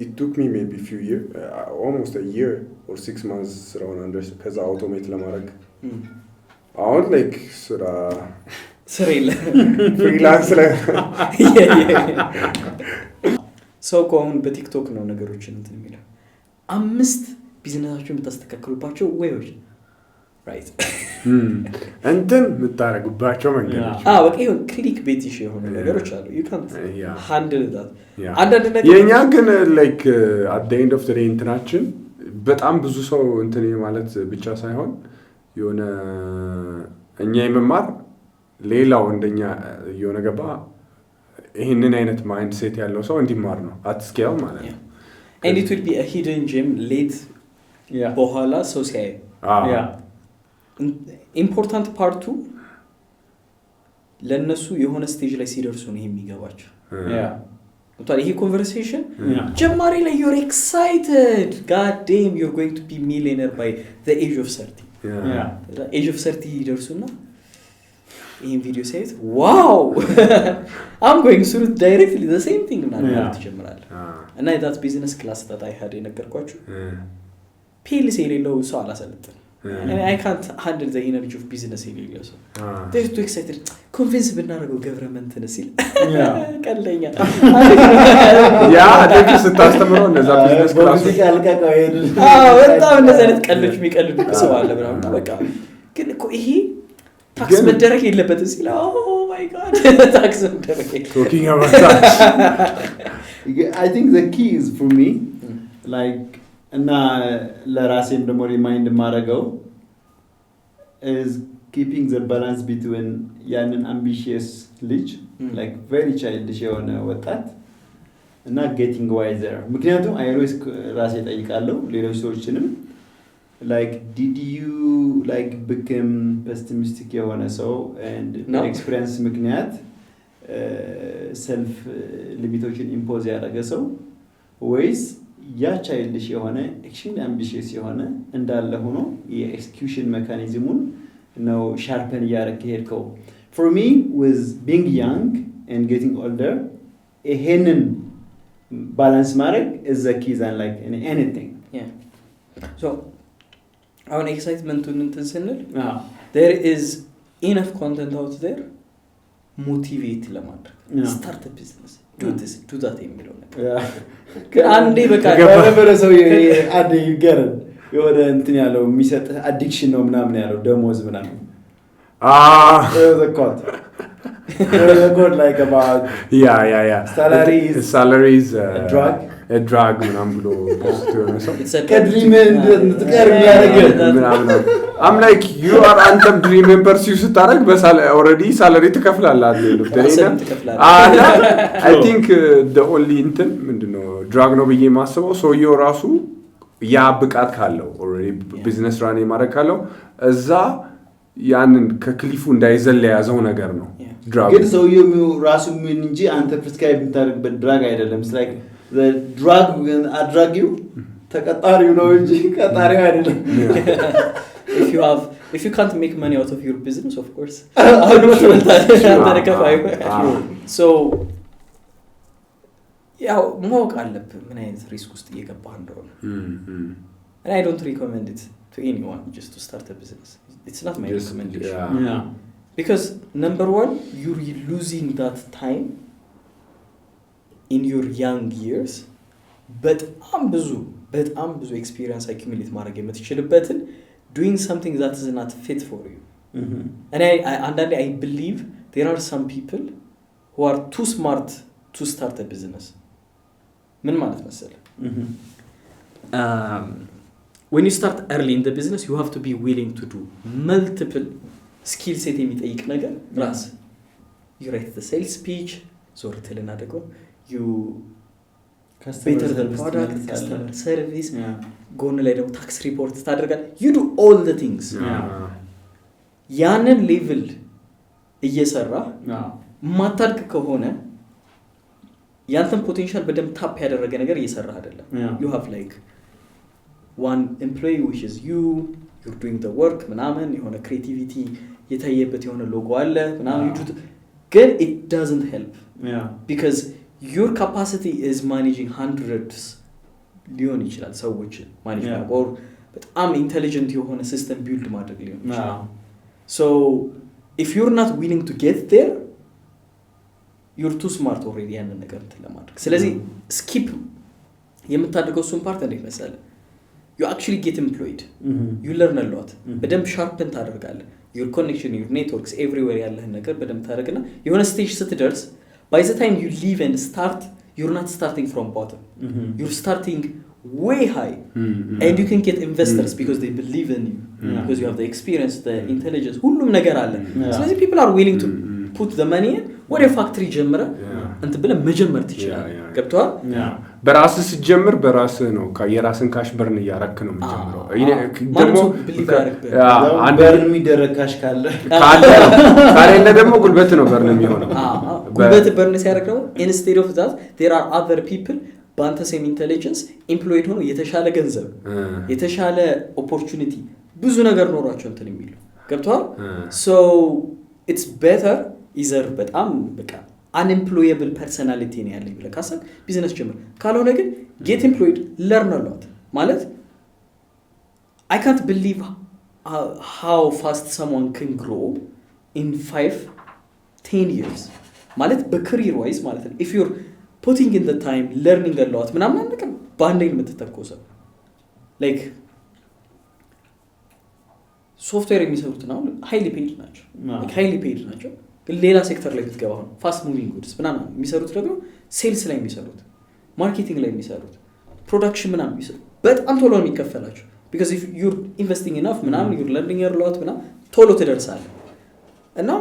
it took me maybe few years almost a year or 6 months ስራውን understand ከዛ አውቶሜት ለማድረግ አሁን like ስራ የለ ፍሪላንስ ላይ ሰው ቆን በቲክቶክ ነው ነገሮችን እንትን የሚለው 5 ቢዝነሳችሁን የምታስተካክሉባቸው ወይዎች right እንትን የምታረጉባቸው መንገዶች በቃ ይሁን ክሊክ ቤቲሽ የሆኑ ነገሮች አሉ you can't handle that አንዳንድ ነገር የኛ ግን like at the end of the day እንትናችን በጣም ብዙ ሰው እንትን ማለት ብቻ ሳይሆን የሆነ እኛ የመማር ሌላው እንደኛ የሆነ ገባ ይሄንን አይነት ማይንድ ሴት ያለው ሰው እንዲማር ነው at scale ማለት ነው and it will be a hidden gem late በኋላ ሰው ሲያይ important part 2 ለነሱ የሆነ ስቴጅ ላይ ሲደርሱ ነው የሚገባቸው እንኳን ይሄ ኮንቨርሴሽን ጀማሪ ላይ you're excited god damn you're going to be millionaire by the age of 30 age of 30 ይደርሱና ይሄን ቪዲዮ ሳይት wow I'm going through directly the same thing ማለት ትጀምራለህ እና that business class that I had የነገርኳችሁ ፒልስ የሌለው ሰው አላሰለጥንም and I can't handle the energy of business የሌለው ሰው they're too excited convince ብናደርገው government ነሲል ቀለኛ ያ አደግ ስታስተምረው እነዛ ቢዝነስ ክላስ ያልቀቀው ይሄን በጣም እንደዛ አይነት ቀልዶች የሚቀልዱ ሰው አለ ብራና በቃ ግን እኮ ይሄ ታክስ መደረግ የለበትም ሲል oh my god ታክስ መደረግ talking about tax I think the key is for me like እና ለራሴም ደግሞ ሪማይንድ ማረጋው is keeping the balance between ያንን ambitious ልጅ like very childish የሆነ ወጣት እና getting wiser ምክንያቱም I always ራሴ ጠይቃለሁ ሌሎች ሰዎችንም like did you like become pessimistic የሆነ ሰው and no. experience ምክንያት self limitations impose ያደረገ ሰው ወይስ ያ childish የሆነ extremely ambitious የሆነ እንዳለ ሆኖ የኤክስኪዩሽን ሜካኒዝሙን ነው ሻርፐን ያደረገው for me with being young and getting older ይሄንን balance ማድረግ is the key than like in anything yeah so our excitement እንትን ስንል there is enough content out there motivate ለማድረግ start a business do this do that የሚለው ነገር አንዴ በቃ በረሰው አንዴ ይገርም የሆነ እንትን ያለው የሚሰጥ አዲክሽን ነው ምናምን ያለው ደሞዝ ምናምን the code the code like about yeah salary is a drug ምናምን ብሎ ነው ከድሪምን ተቀርም ያደርጋል ምናምን I'm like you are anthem dream members you ስታረግ already salary ትከፍላለህ አይደል I think the only እንትን ምንድነው drug ነው ብዬ ማስበው so you ራሱ ያ ብቃት ካለው already business run ማድረግ ካለው እዛ ያንን ከክሊፉ እንዳይዘል ያዘው ነገር ነው drug ግን so you ራሱ ምን እንጂ አንተ prescribe የምታደርግበት drug አይደለም it's like the drug when I drug you ተቀጣሪው ነው እንጂ ቀጣሪው አይደለም if you can't make money out of your business of course how do you so ያው ማወቅ አለብህ ምን አይነት ሪስክ ውስጥ እየገባህ እንደሆነ and I don't recommend it to anyone just to start a business it's not my recommendation yeah because number one you're losing that time in your young years በጣም ብዙ experience accumulate ማድረግ የምትችልበትን doing something that is not fit for you and I believe there are some people who are too smart to start a business ምን ማለት መሰለህ when you start early in the business you have to be willing to do multiple skill set የሚጠይቅ ነገር ራስ you write the sales speech ዞር ትልና ደግሞ you better the product customer service ጎን ላይ ደግሞ tax report ታደርጋለህ you do all the things ያንን ሌቭል እየሰራ ማታድግ ከሆነ ያንተን ፖቴንሻል በደም ታፕ ያደረገ ነገር እየሰራ አይደለም you have like one employee which is you're doing the work ምናምን የሆነ creativity የታየበት የሆነ ሎጎ አለ ምናምን you do ግን it doesn't help because your capacity is managing hundreds ሊሆን ይችላል ሰዎች ማኔጅ ማድረግ or በጣም ኢንተሊጀንት የሆነ ሲስተም ቢልድ ማድረግ ሊሆን ይችላል so if you're not willing to get there you're too smart already ያንን ነገር ለማድረግ ስለዚህ skip የምታደርገው እሱን ፓርት እንዴት መሰለህ you actually get employed you learn a lot በደንብ sharpen ታደርጋለህ your connection your networks everywhere ያለህን ነገር በደንብ ታደርግና የሆነ ስቴጅ ስትደርስ by the time you leave and start you're not starting from bottom you're starting way high and you can get investors because they believe in you because you have the experience the intelligence ሁሉም ነገር አለ ስለዚህ people are willing to put the money in ወደ ፋክትሪ ጀምረ እንት ብለ መጀመር ትችላለህ ገብቷል በራስ ሲጀምር በራስ ነው የራስን ካሽ በርን ያረክ ነው የሚጀምረው ደግሞ አንድ በርን የሚደረግ ካሽ ካለ ደግሞ ጉልበት ነው በርን የሚሆነው ጉልበት በርን ሲያረክ ነው instead of that there are other people ባንተ ሴም ኢንተለጀንስ ኤምፕሎይድ ሆኖ የተሻለ ገንዘብ የተሻለ ኦፖርቹኒቲ ብዙ ነገር ኖሯቸው እንትን የሚሉ ገብቷል so it's better either በጣም በቃ unemployable personality ነው ያለኝ ብለ ካሰብ ቢዝነስ ጀምር ካልሆነ ግን get employed learn a lot ማለት I can't believe how fast someone can grow in 5-10 years ማለት በcareer wise ማለት ነው if you're putting in the time learning a lot ምናምን ነገር ባንዴ የምትተኮሰው like ሶፍትዌር የሚሰሩት ነው highly paid ናቸው like highly paid ናቸው ሌላ ሴክተር ላይ ብትገባ ነው ፋስት ሙቪንግ ጉድስ ምናምን የሚሰሩት ደግሞ ሴልስ ላይ የሚሰሩት ማርኬቲንግ ላይ የሚሰሩት ፕሮዳክሽን ምናምን የሚሰሩት በጣም ቶሎ ነው የሚከፈላቸው because if you're investing enough ምናምን you're learning a lot ምናምን ቶሎ ትደርሳለህ እና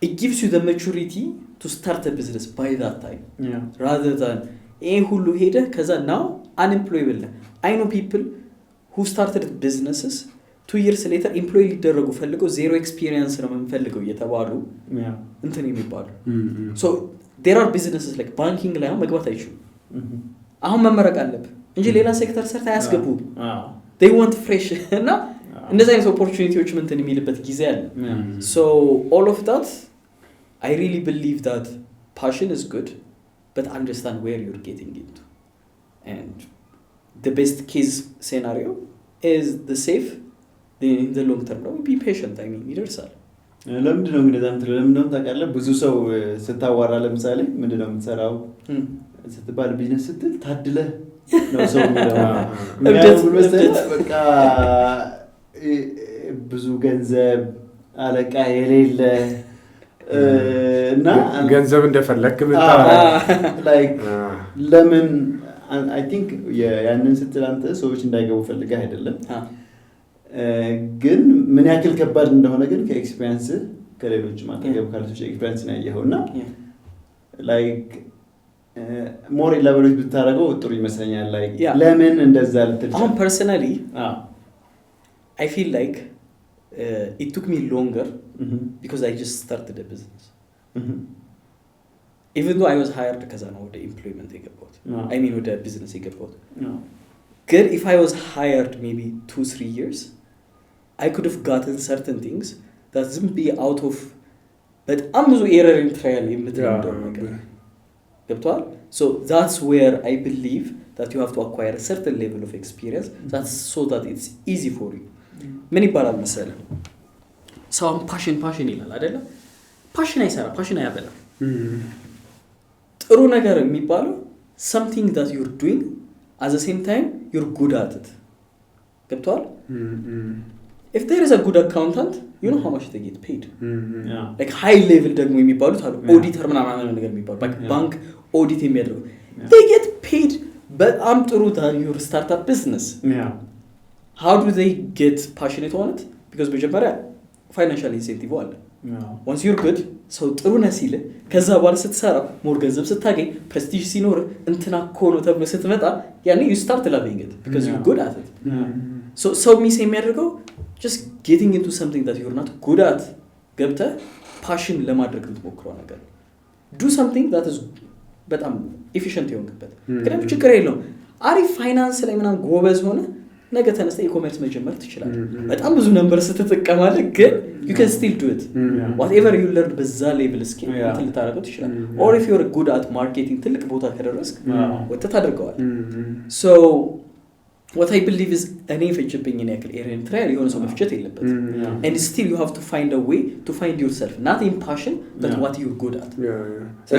it gives you the maturity to start a business by that time rather than ሁሉ ሄደ ከዛ now unemployable I know people who started businesses 2 years later employee ሊደረጉ ፈልገው zero experience ነው የምፈልገው እየተባሉ እንትን የሚባሉ so there are businesses like banking ላይ መግባት አይችሉም አሁን መመረቅ አለበት እንጂ ሌላ ሴክተር ሰርታ ያስገቡ they want fresh እና እንደዚህ አይነት ኦፖርቹኒቲዎች እንትን የሚልበት ጊዜ አለ so all of that I really believe that passion is good but understand where you're getting into and the best case scenario is the safe in the long term no be patient I mean ይደርሳል ለምንድነው እንግዲህ ለምንድነው ታውቃለህ ብዙ ሰው ስታዋራ ለምሳሌ ምንድነው የምትሰራው ስትባል ቢዝነስ ስትል ታድለ ነው ሰው የሚለው በቃ ብዙ ገንዘብ አለቃ የሌለ እና ገንዘብ እንደፈለክ ምታ like ለምን I think ያንን ስትል አንተ ሰዎች እንዳይገቡ ፈልገህ አይደለም ግን ምን ያክል ከባድ እንደሆነ ግን ከኤክስፒሪየንስ ከሌሎች ማጠገብ ካሉት ኤክስፒሪየንስ ነው ያየውና like more elaborate ብታረገው ጥሩ ይመስለኛል like ለምን እንደዛ ልትል personally I feel like it took me longer because I just started a business even though I was hired because I know the employment I got I mean with the business I got good if I was hired maybe 2-3 years I could have gotten certain things that wouldn't be out of but I'm so error in trial in the so that's where I believe that you have to acquire a certain level of experience that's so that it's easy for you many ይባላል መሰለህ ሰው ፓሽን ይላል አይደለ ፓሽን አይሰራ ፓሽን አያበላ ጥሩ ነገር የሚባለው something that you're doing at the same time you're good at it ገብቷል if there is a good accountant you know how much they get paid like high level ደግሞ የሚባሉት አሉ ኦዲተር ምናምን ነገር የሚባሉ ባንክ ኦዲት የሚያደርጉ they get paid በጣም ጥሩ than your startup business how do they get passionate on it because መጀመሪያ financial incentive አለ once you're good so ጥሩ ነሲለ ከዛ በኋላ ስትሰራ ሞር ገንዘብ ስታገኝ prestige ሲኖር እንትና ኮኖ ተብሎ ስትመጣ ያኔ you start loving it because you're good at it so ሚስ የሚያደርገው just getting into something that you're not good at ገብተ passion ለማድረግ እንትሞክረው ነገር do something that is በጣም efficient የሆንክበት ግን ችግር የለውም አሪፍ ፋይናንስ ላይ ምናምን ጎበዝ ሆነ ነገ ተነስተ ኢኮሜርስ መጀመር ትችላለህ በጣም ብዙ ነምበር ስትጠቀማለህ ግን you can still do it whatever you learn በዛ ሌቭል skill እንትን ልታረገው ትችላለህ or if you're good at marketing ትልቅ ቦታ ከደረስክ ወጥተህ ታደርገዋል so what I believe is እኔ ፈጅብኝ እኔ ያክል ኤሪያን ትራያል የሆነ ሰው መፍጨት የለበትም and still you have to find a way to find yourself not in passion but what you're good at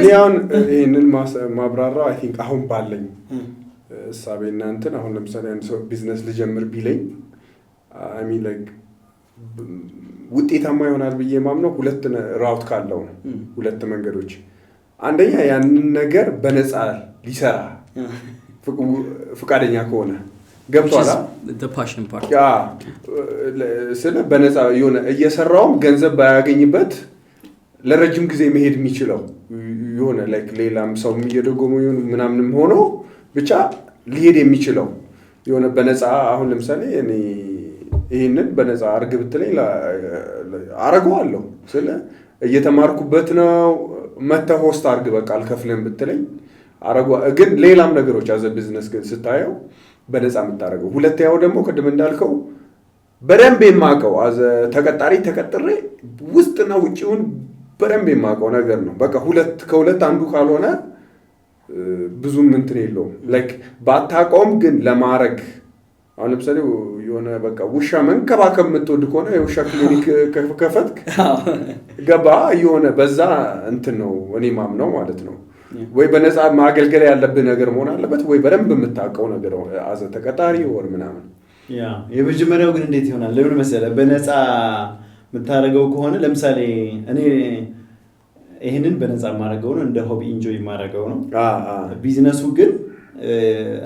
እኔ አሁን ይሄንን ማብራራው I think አሁን ባለኝ ሳቤና እንትን አሁን ለምሳሌ አንድ ሰው ቢዝነስ ልጀምር ቢለኝ I mean like ውጤታማ ይሆናል ብዬ ማምነው ሁለት ራውት ካለው ሁለት መንገዶች አንደኛ ያንን ነገር በነፃ ሊሰራ ፍቃደኛ ከሆነ ገብቷላ the passion part ስለ በነፃ የሆነ እየሰራው ገንዘብ ባያገኝበት ለረጅም ጊዜ መሄድ የሚችለው የሆነ ላይክ ሌላም ሰው እየደጎመው ይሁን ምናምንም ሆኖ ብቻ ሊሄድ የሚችለው የሆነ በነፃ አሁን ለምሳሌ እኔ ይሄንን በነፃ አርግ ብትለኝ አረጋዋለሁ ስለ እየተማርኩበት ነው መተ ሆስት አርግ በቃ አልከፍልም ብትለኝ አረጋው ግን ሌላም ነገሮች አዘ ቢዝነስ ግን ስታየው በነፃ የምታረገው ሁለተኛው ደግሞ ቅድም እንዳልከው በደንብ የማቀው አዘ ተቀጣሪ ተቀጥሬ ውስጥና ውጪውን በደንብ የማቀው ነገር ነው በቃ ከሁለት አንዱ ካልሆነ ብዙም እንትን የለውም ላይክ ባታቆም ግን ለማረግ አሁን ለምሳሌ የሆነ በቃ ውሻ መንከባከብ የምትወድ ከሆነ የውሻ ክሊኒክ ከፈትክ ገባ የሆነ በዛ እንትን ነው እኔ ማምነው ማለት ነው ወይ በነፃ ማገልገል ያለብህ ነገር መሆን አለበት ወይ በደንብ የምታውቀው ነገር አዘ ተቀጣሪ ወር ምናምን ያ የመጀመሪያው ግን እንዴት ይሆናል ለምን መሰለህ በነፃ የምታረገው ከሆነ ለምሳሌ እኔ ይሄንን በነፃ ማረገው ነው እንደ ሆቢ ኢንጆይ ማረገው ነው ቢዝነሱ ግን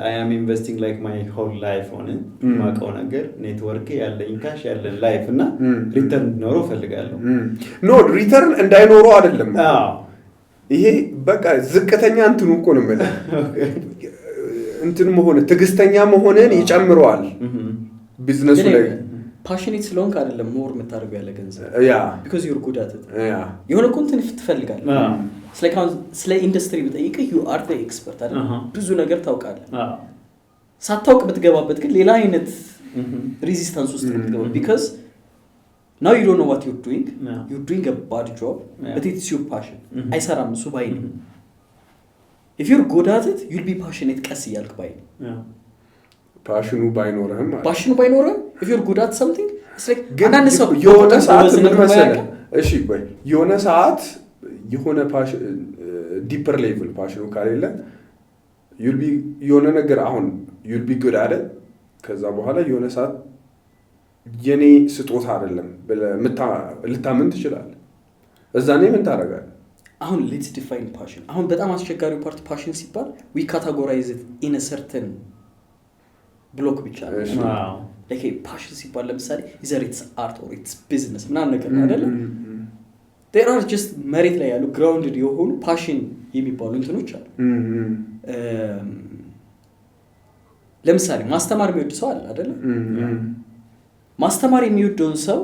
I am investing like my whole life on it ማቀው ነገር ኔትወርክ ያለኝ ካሽ ያለን ላይፍ እና ሪተርን ኖሮ ፈልጋለሁ ኖ ሪተርን እንዳይኖረው አይደለም ይሄ በቃ ዝቅተኛ እንትኑ እኮ ነው ማለት እንትን መሆነ ትግስተኛ መሆነን ይጨምረዋል ቢዝነሱ ላይ passionate ስለሆንክ አይደለም ሞር የምታደርገው ያለ ገንዘብ because you're good at it የሆነ ኮንቴንት ትፈልጋለህ ስለ ኢንደስትሪ ብጠይቅ you are the expert አይደል ብዙ ነገር ታውቃለህ ሳታውቅ ብትገባበት ግን ሌላ አይነት ሬዚስታንስ ውስጥ ብትገባ because now you don't know what you're doing a bad job but it's your passion አይሰራም እሱ ባይ ነው if you're good at it you'll be passionate ቀስ ይያልክ ባይ ፓሽኑ ባይኖርህም if you're good at something it's like አንዳንድ ሰው የሆነ ሰዓት ምን መሰለህ እሺ ቆይ የሆነ ሰዓት የሆነ ፓሽን ዲፐር ሌቭል ፓሽኑ ካሌለ you'll be የሆነ ነገር አሁን you'll be good at it ከዛ በኋላ የሆነ ሰዓት የኔ ስጦታ አይደለም ልታምን ትችላለህ እዛኔ ምን ታረጋለህ አሁን let's define passion አሁን በጣም አስቸጋሪው ፓርት passion ሲባል we categorize it in a certain block ብቻ ነው like passion ሲባል ለምሳሌ either it's art or it's business ምናምን ነገር አይደለ there are just merit ላይ ያሉ grounded የሆኑ passion የሚባሉ እንትኖች አሉ ለምሳሌ ማስተማር የሚወድ ሰው አለ አይደለ ማስተማር የሚወደውን ሰው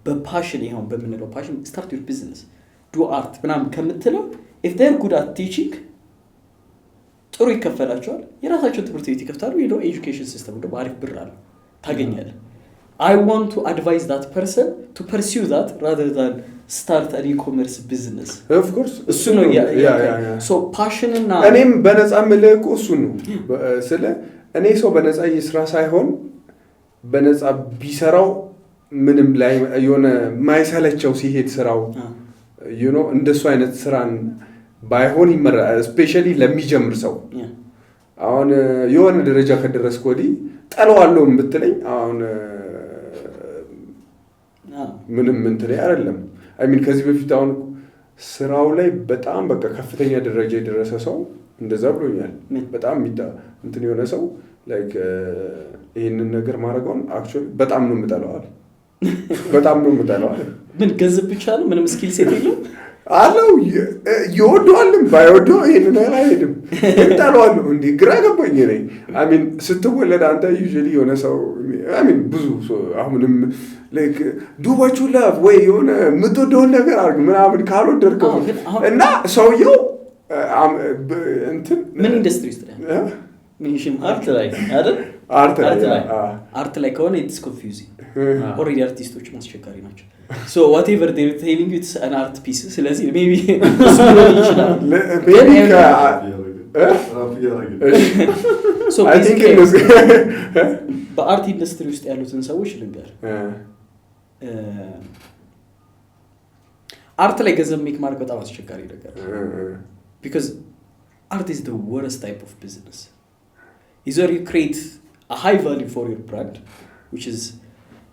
በፓሽን ይሄው በመነለው passion start your business do art ምናምን ከምትለው if they're good at teaching ጥሩ ይከፈላቸዋል የራሳቸው ትምህርት ቤት ይከፍታሉ education system ደግሞ አሪፍ ብር አለ ታገኛለህ I want to advise that person to pursue that rather than start an e-commerce business of course እሱ ነው so passion እና እኔም በነፃ መልኩ እሱ ነው ስለ እኔ ሰው በነፃ ይስራ ሳይሆን በነፃ ቢሰራው ምንም ላይ የሆነ ማይሰለቸው ሲሄድ ስራው እንደሱ አይነት ስራን ባይሆን ይመረጣል especially ለሚጀምር ሰው አሁን የሆነ ደረጃ ከደረስኩ ወዲህ ጠለዋለሁ ብትለኝ አሁን ምንም እንትን አይደለም I mean ከዚህ በፊት አሁን ስራው ላይ በጣም በቃ ከፍተኛ ደረጃ የደረሰ ሰው እንደዛ ብሎኛል በጣም እንትን የሆነ ሰው like ይሄንን ነገር ማረጋውን actually በጣም ነው የምጠላው ምን ገንዘብ ብቻ ነው ምንም ስኪል ሴት የለም አለው ይወደዋልም ባይወደው ይሄንን አይሄድም እንጣለዋለሁ እንዴ ግራ ገባኝ ነኝ I mean ስትወለድ አንተ usually የሆነ ሰው I mean ብዙ አሁንም like do what you love ወይ የሆነ የምትወደውን ነገር አድርግ ምናምን ካልወደድከው እና ሰውየው እንትን ምን ኢንደስትሪ ውስጥ ነው ምንሽም አርት ላይ አይደል አርት ላይ ከሆነ it's confusing already artists ማስቸጋሪ ናቸው so whatever they're telling you it's an art piece ስለዚህ maybe so I think it was በአርት ኢንደስትሪ ውስጥ ያሉትን ሰዎች ልንገር አርት ላይ ገንዘብ ሜክ ማድረግ በጣም አስቸጋሪ ነገር because art is the worst type of business either you create a high value for your brand which is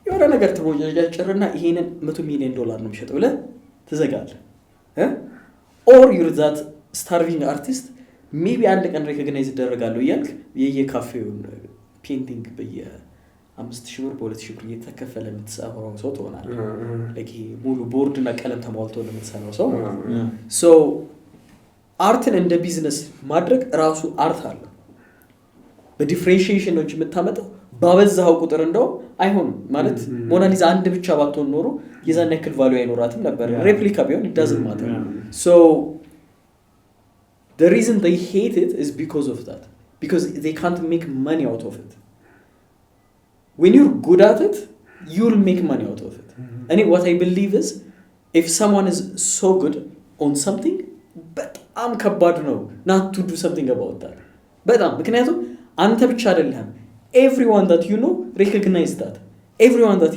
የሆነ ነገር ትሮጃጃጭርና ይሄንን $100 million ነው የሚሸጠው ብለ ትዘጋለህ or you're that starving artist maybe አንድ ቀን ሪኮግናይዝ ይደረጋሉ ይያልክ የየካፌውን ፔይንቲንግ 5,000 ብር በ2,000 ብር እየተከፈለ የምትሰራው ሰው ትሆናለህ ለኪ ሙሉ ቦርድ እና ቀለም ተሟልቶ ለምትሰራው ሰው ሶ አርትን እንደ ቢዝነስ ማድረግ ራሱ አርት አለ በዲፈረንሺዬሽን ነው የምታመጣው ባበዛው ቁጥር እንደው አይሆንም ማለት ሞናሊዛ አንድ ብቻ ባትሆን ኖሮ የዛን ያክል ቫልዩ አይኖራትም ነበር ሬፕሊካ ቢሆን it doesn't matter so the reason they hate it is because of that because they can't make money out of it when you're good at it you'll make money out of it and what I believe is if someone is so good on something በጣም ከባድ ነው not to do something about that በጣም ምክንያቱም አንተ ብቻ አይደለም everyone that you know recognize that everyone that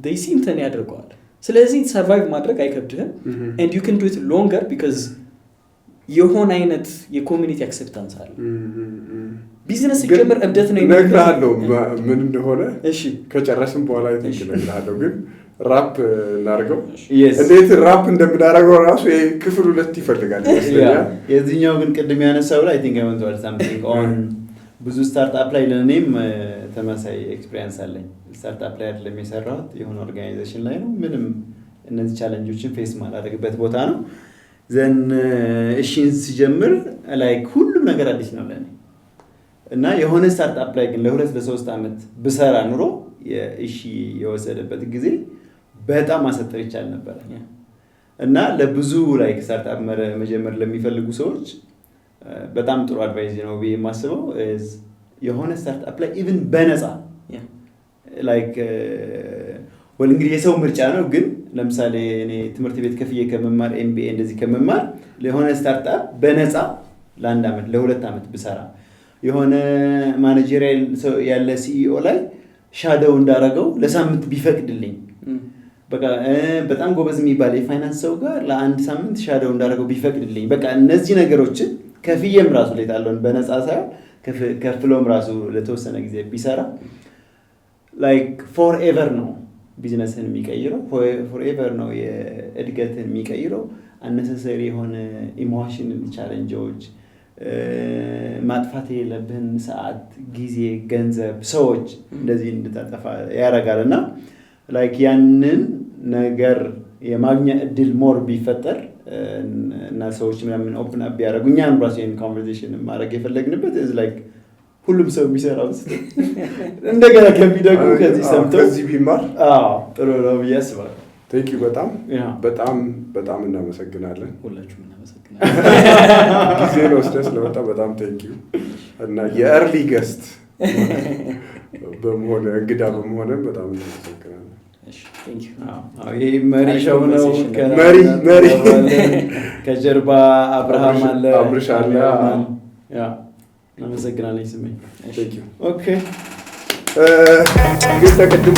they see እንትን ያደርጋል ስለዚህ survive ማድረግ አይከብድህም and you can do it longer because የሆነ አይነት የኮሚኒቲ አክሰፕታንስ አለ ቢዝነስ ጀመር እብደት ነው ነግራለሁ ምን እንደሆነ እሺ ከጨረስን በኋላ ይተንክላለው ግን ራፕ እናርገው እንዴት ራፕ እንደምናረገው ራሱ ክፍል 2 ይፈልጋል ይመስለኛል የዚህኛው ግን ቅድም ያነሳው ላይ I think I want to add something on ብዙ ስታርትአፕ ላይ ለኔም ተመሳሳይ ኤክስፒሪየንስ አለኝ ስታርትአፕ ላይ አይደለም የሰራሁት የሆነ ኦርጋናይዜሽን ላይ ነው ምንም እነዚህ ቻሌንጆችን ፌስ ማድረግበት ቦታ ነው ዘን እሺን ሲጀምር ላይክ ሁሉም ነገር አዲስ ነው ለኔ እና የሆነ ስታርትአፕ ላይ ግን ለ2-3 አመት ብሰራ ኑሮ የእሺ የወሰደበት ጊዜ በጣም ማሰጠር ይቻል ነበር እና ለብዙ ላይክ ስታርትአፕ መጀመር ለሚፈልጉ ሰዎች በጣም ጥሩ አድቫይስ ነው ብዬ የማስበው የሆነ ስታርትአፕ ላይ ኢቭን በነፃ ላይክ ወል እንግዲህ የሰው ምርጫ ነው ግን ለምሳሌ እኔ ትምህርት ቤት ከፍዬ ከመማር ኤምቢኤ እንደዚህ ከመማር ለሆነ ስታርትአፕ በነፃ ለ1 አመት ለ2 አመት ብሰራ የሆነ ማኔጀሪያል ያለ ሲኢኦ ላይ ሻዶው እንዳረገው ለሳምንት ቢፈቅድልኝ በቃ በጣም ጎበዝ የሚባል የፋይናንስ ሰው ጋር ለ1 ሳምንት ሻዶው እንዳረገው ቢፈቅድልኝ በቃ እነዚህ ነገሮችን ከፍዬም ራሱ ለታለውን በነፃ ሳይሆን ከፍሎም ራሱ ለተወሰነ ጊዜ ቢሰራ ላይክ ፎርኤቨር ነው ቢዝነስን የሚቀይረው ፎርኤቨር ነው የእድገትን የሚቀይረው unnecessary የሆነ ኢሞሽን ቻሌንጆች ማጥፋት የለብን ሰዓት ጊዜ ገንዘብ ሰዎች እንደዚህ እንድታጠፋ ያረጋልና ላይክ ያንን ነገር የማግኛ እድል ሞር ቢፈጠር እና ሰዎች ምናምን ኦፕን አፕ ያረጉኛን ራሴን ኮንቨርሴሽን ማድረግ የፈለግንበት is like ሁሉም ሰው ቢሰራው እንደገና ከሚደጉ ከዚህ ሰምተው ከዚህ ቢማር ጥሩ ነው ያስባል Thank you በጣም እናመሰግናለን ሁላችሁም እናመሰግናለን ጊዜ ወስደህ ስለመጣ በጣም thank you እና የኤርሊ ገስት በመሆን እንግዳ በመሆን በጣም እናመሰግናለን እሺ thank you ይሄ መሪ ሾው ነው መሪ ከጀርባ አብርሃም አለ አብርሽ አለ እናመሰግናለን ስሜኝ thank you okay ግን ተቀድሞ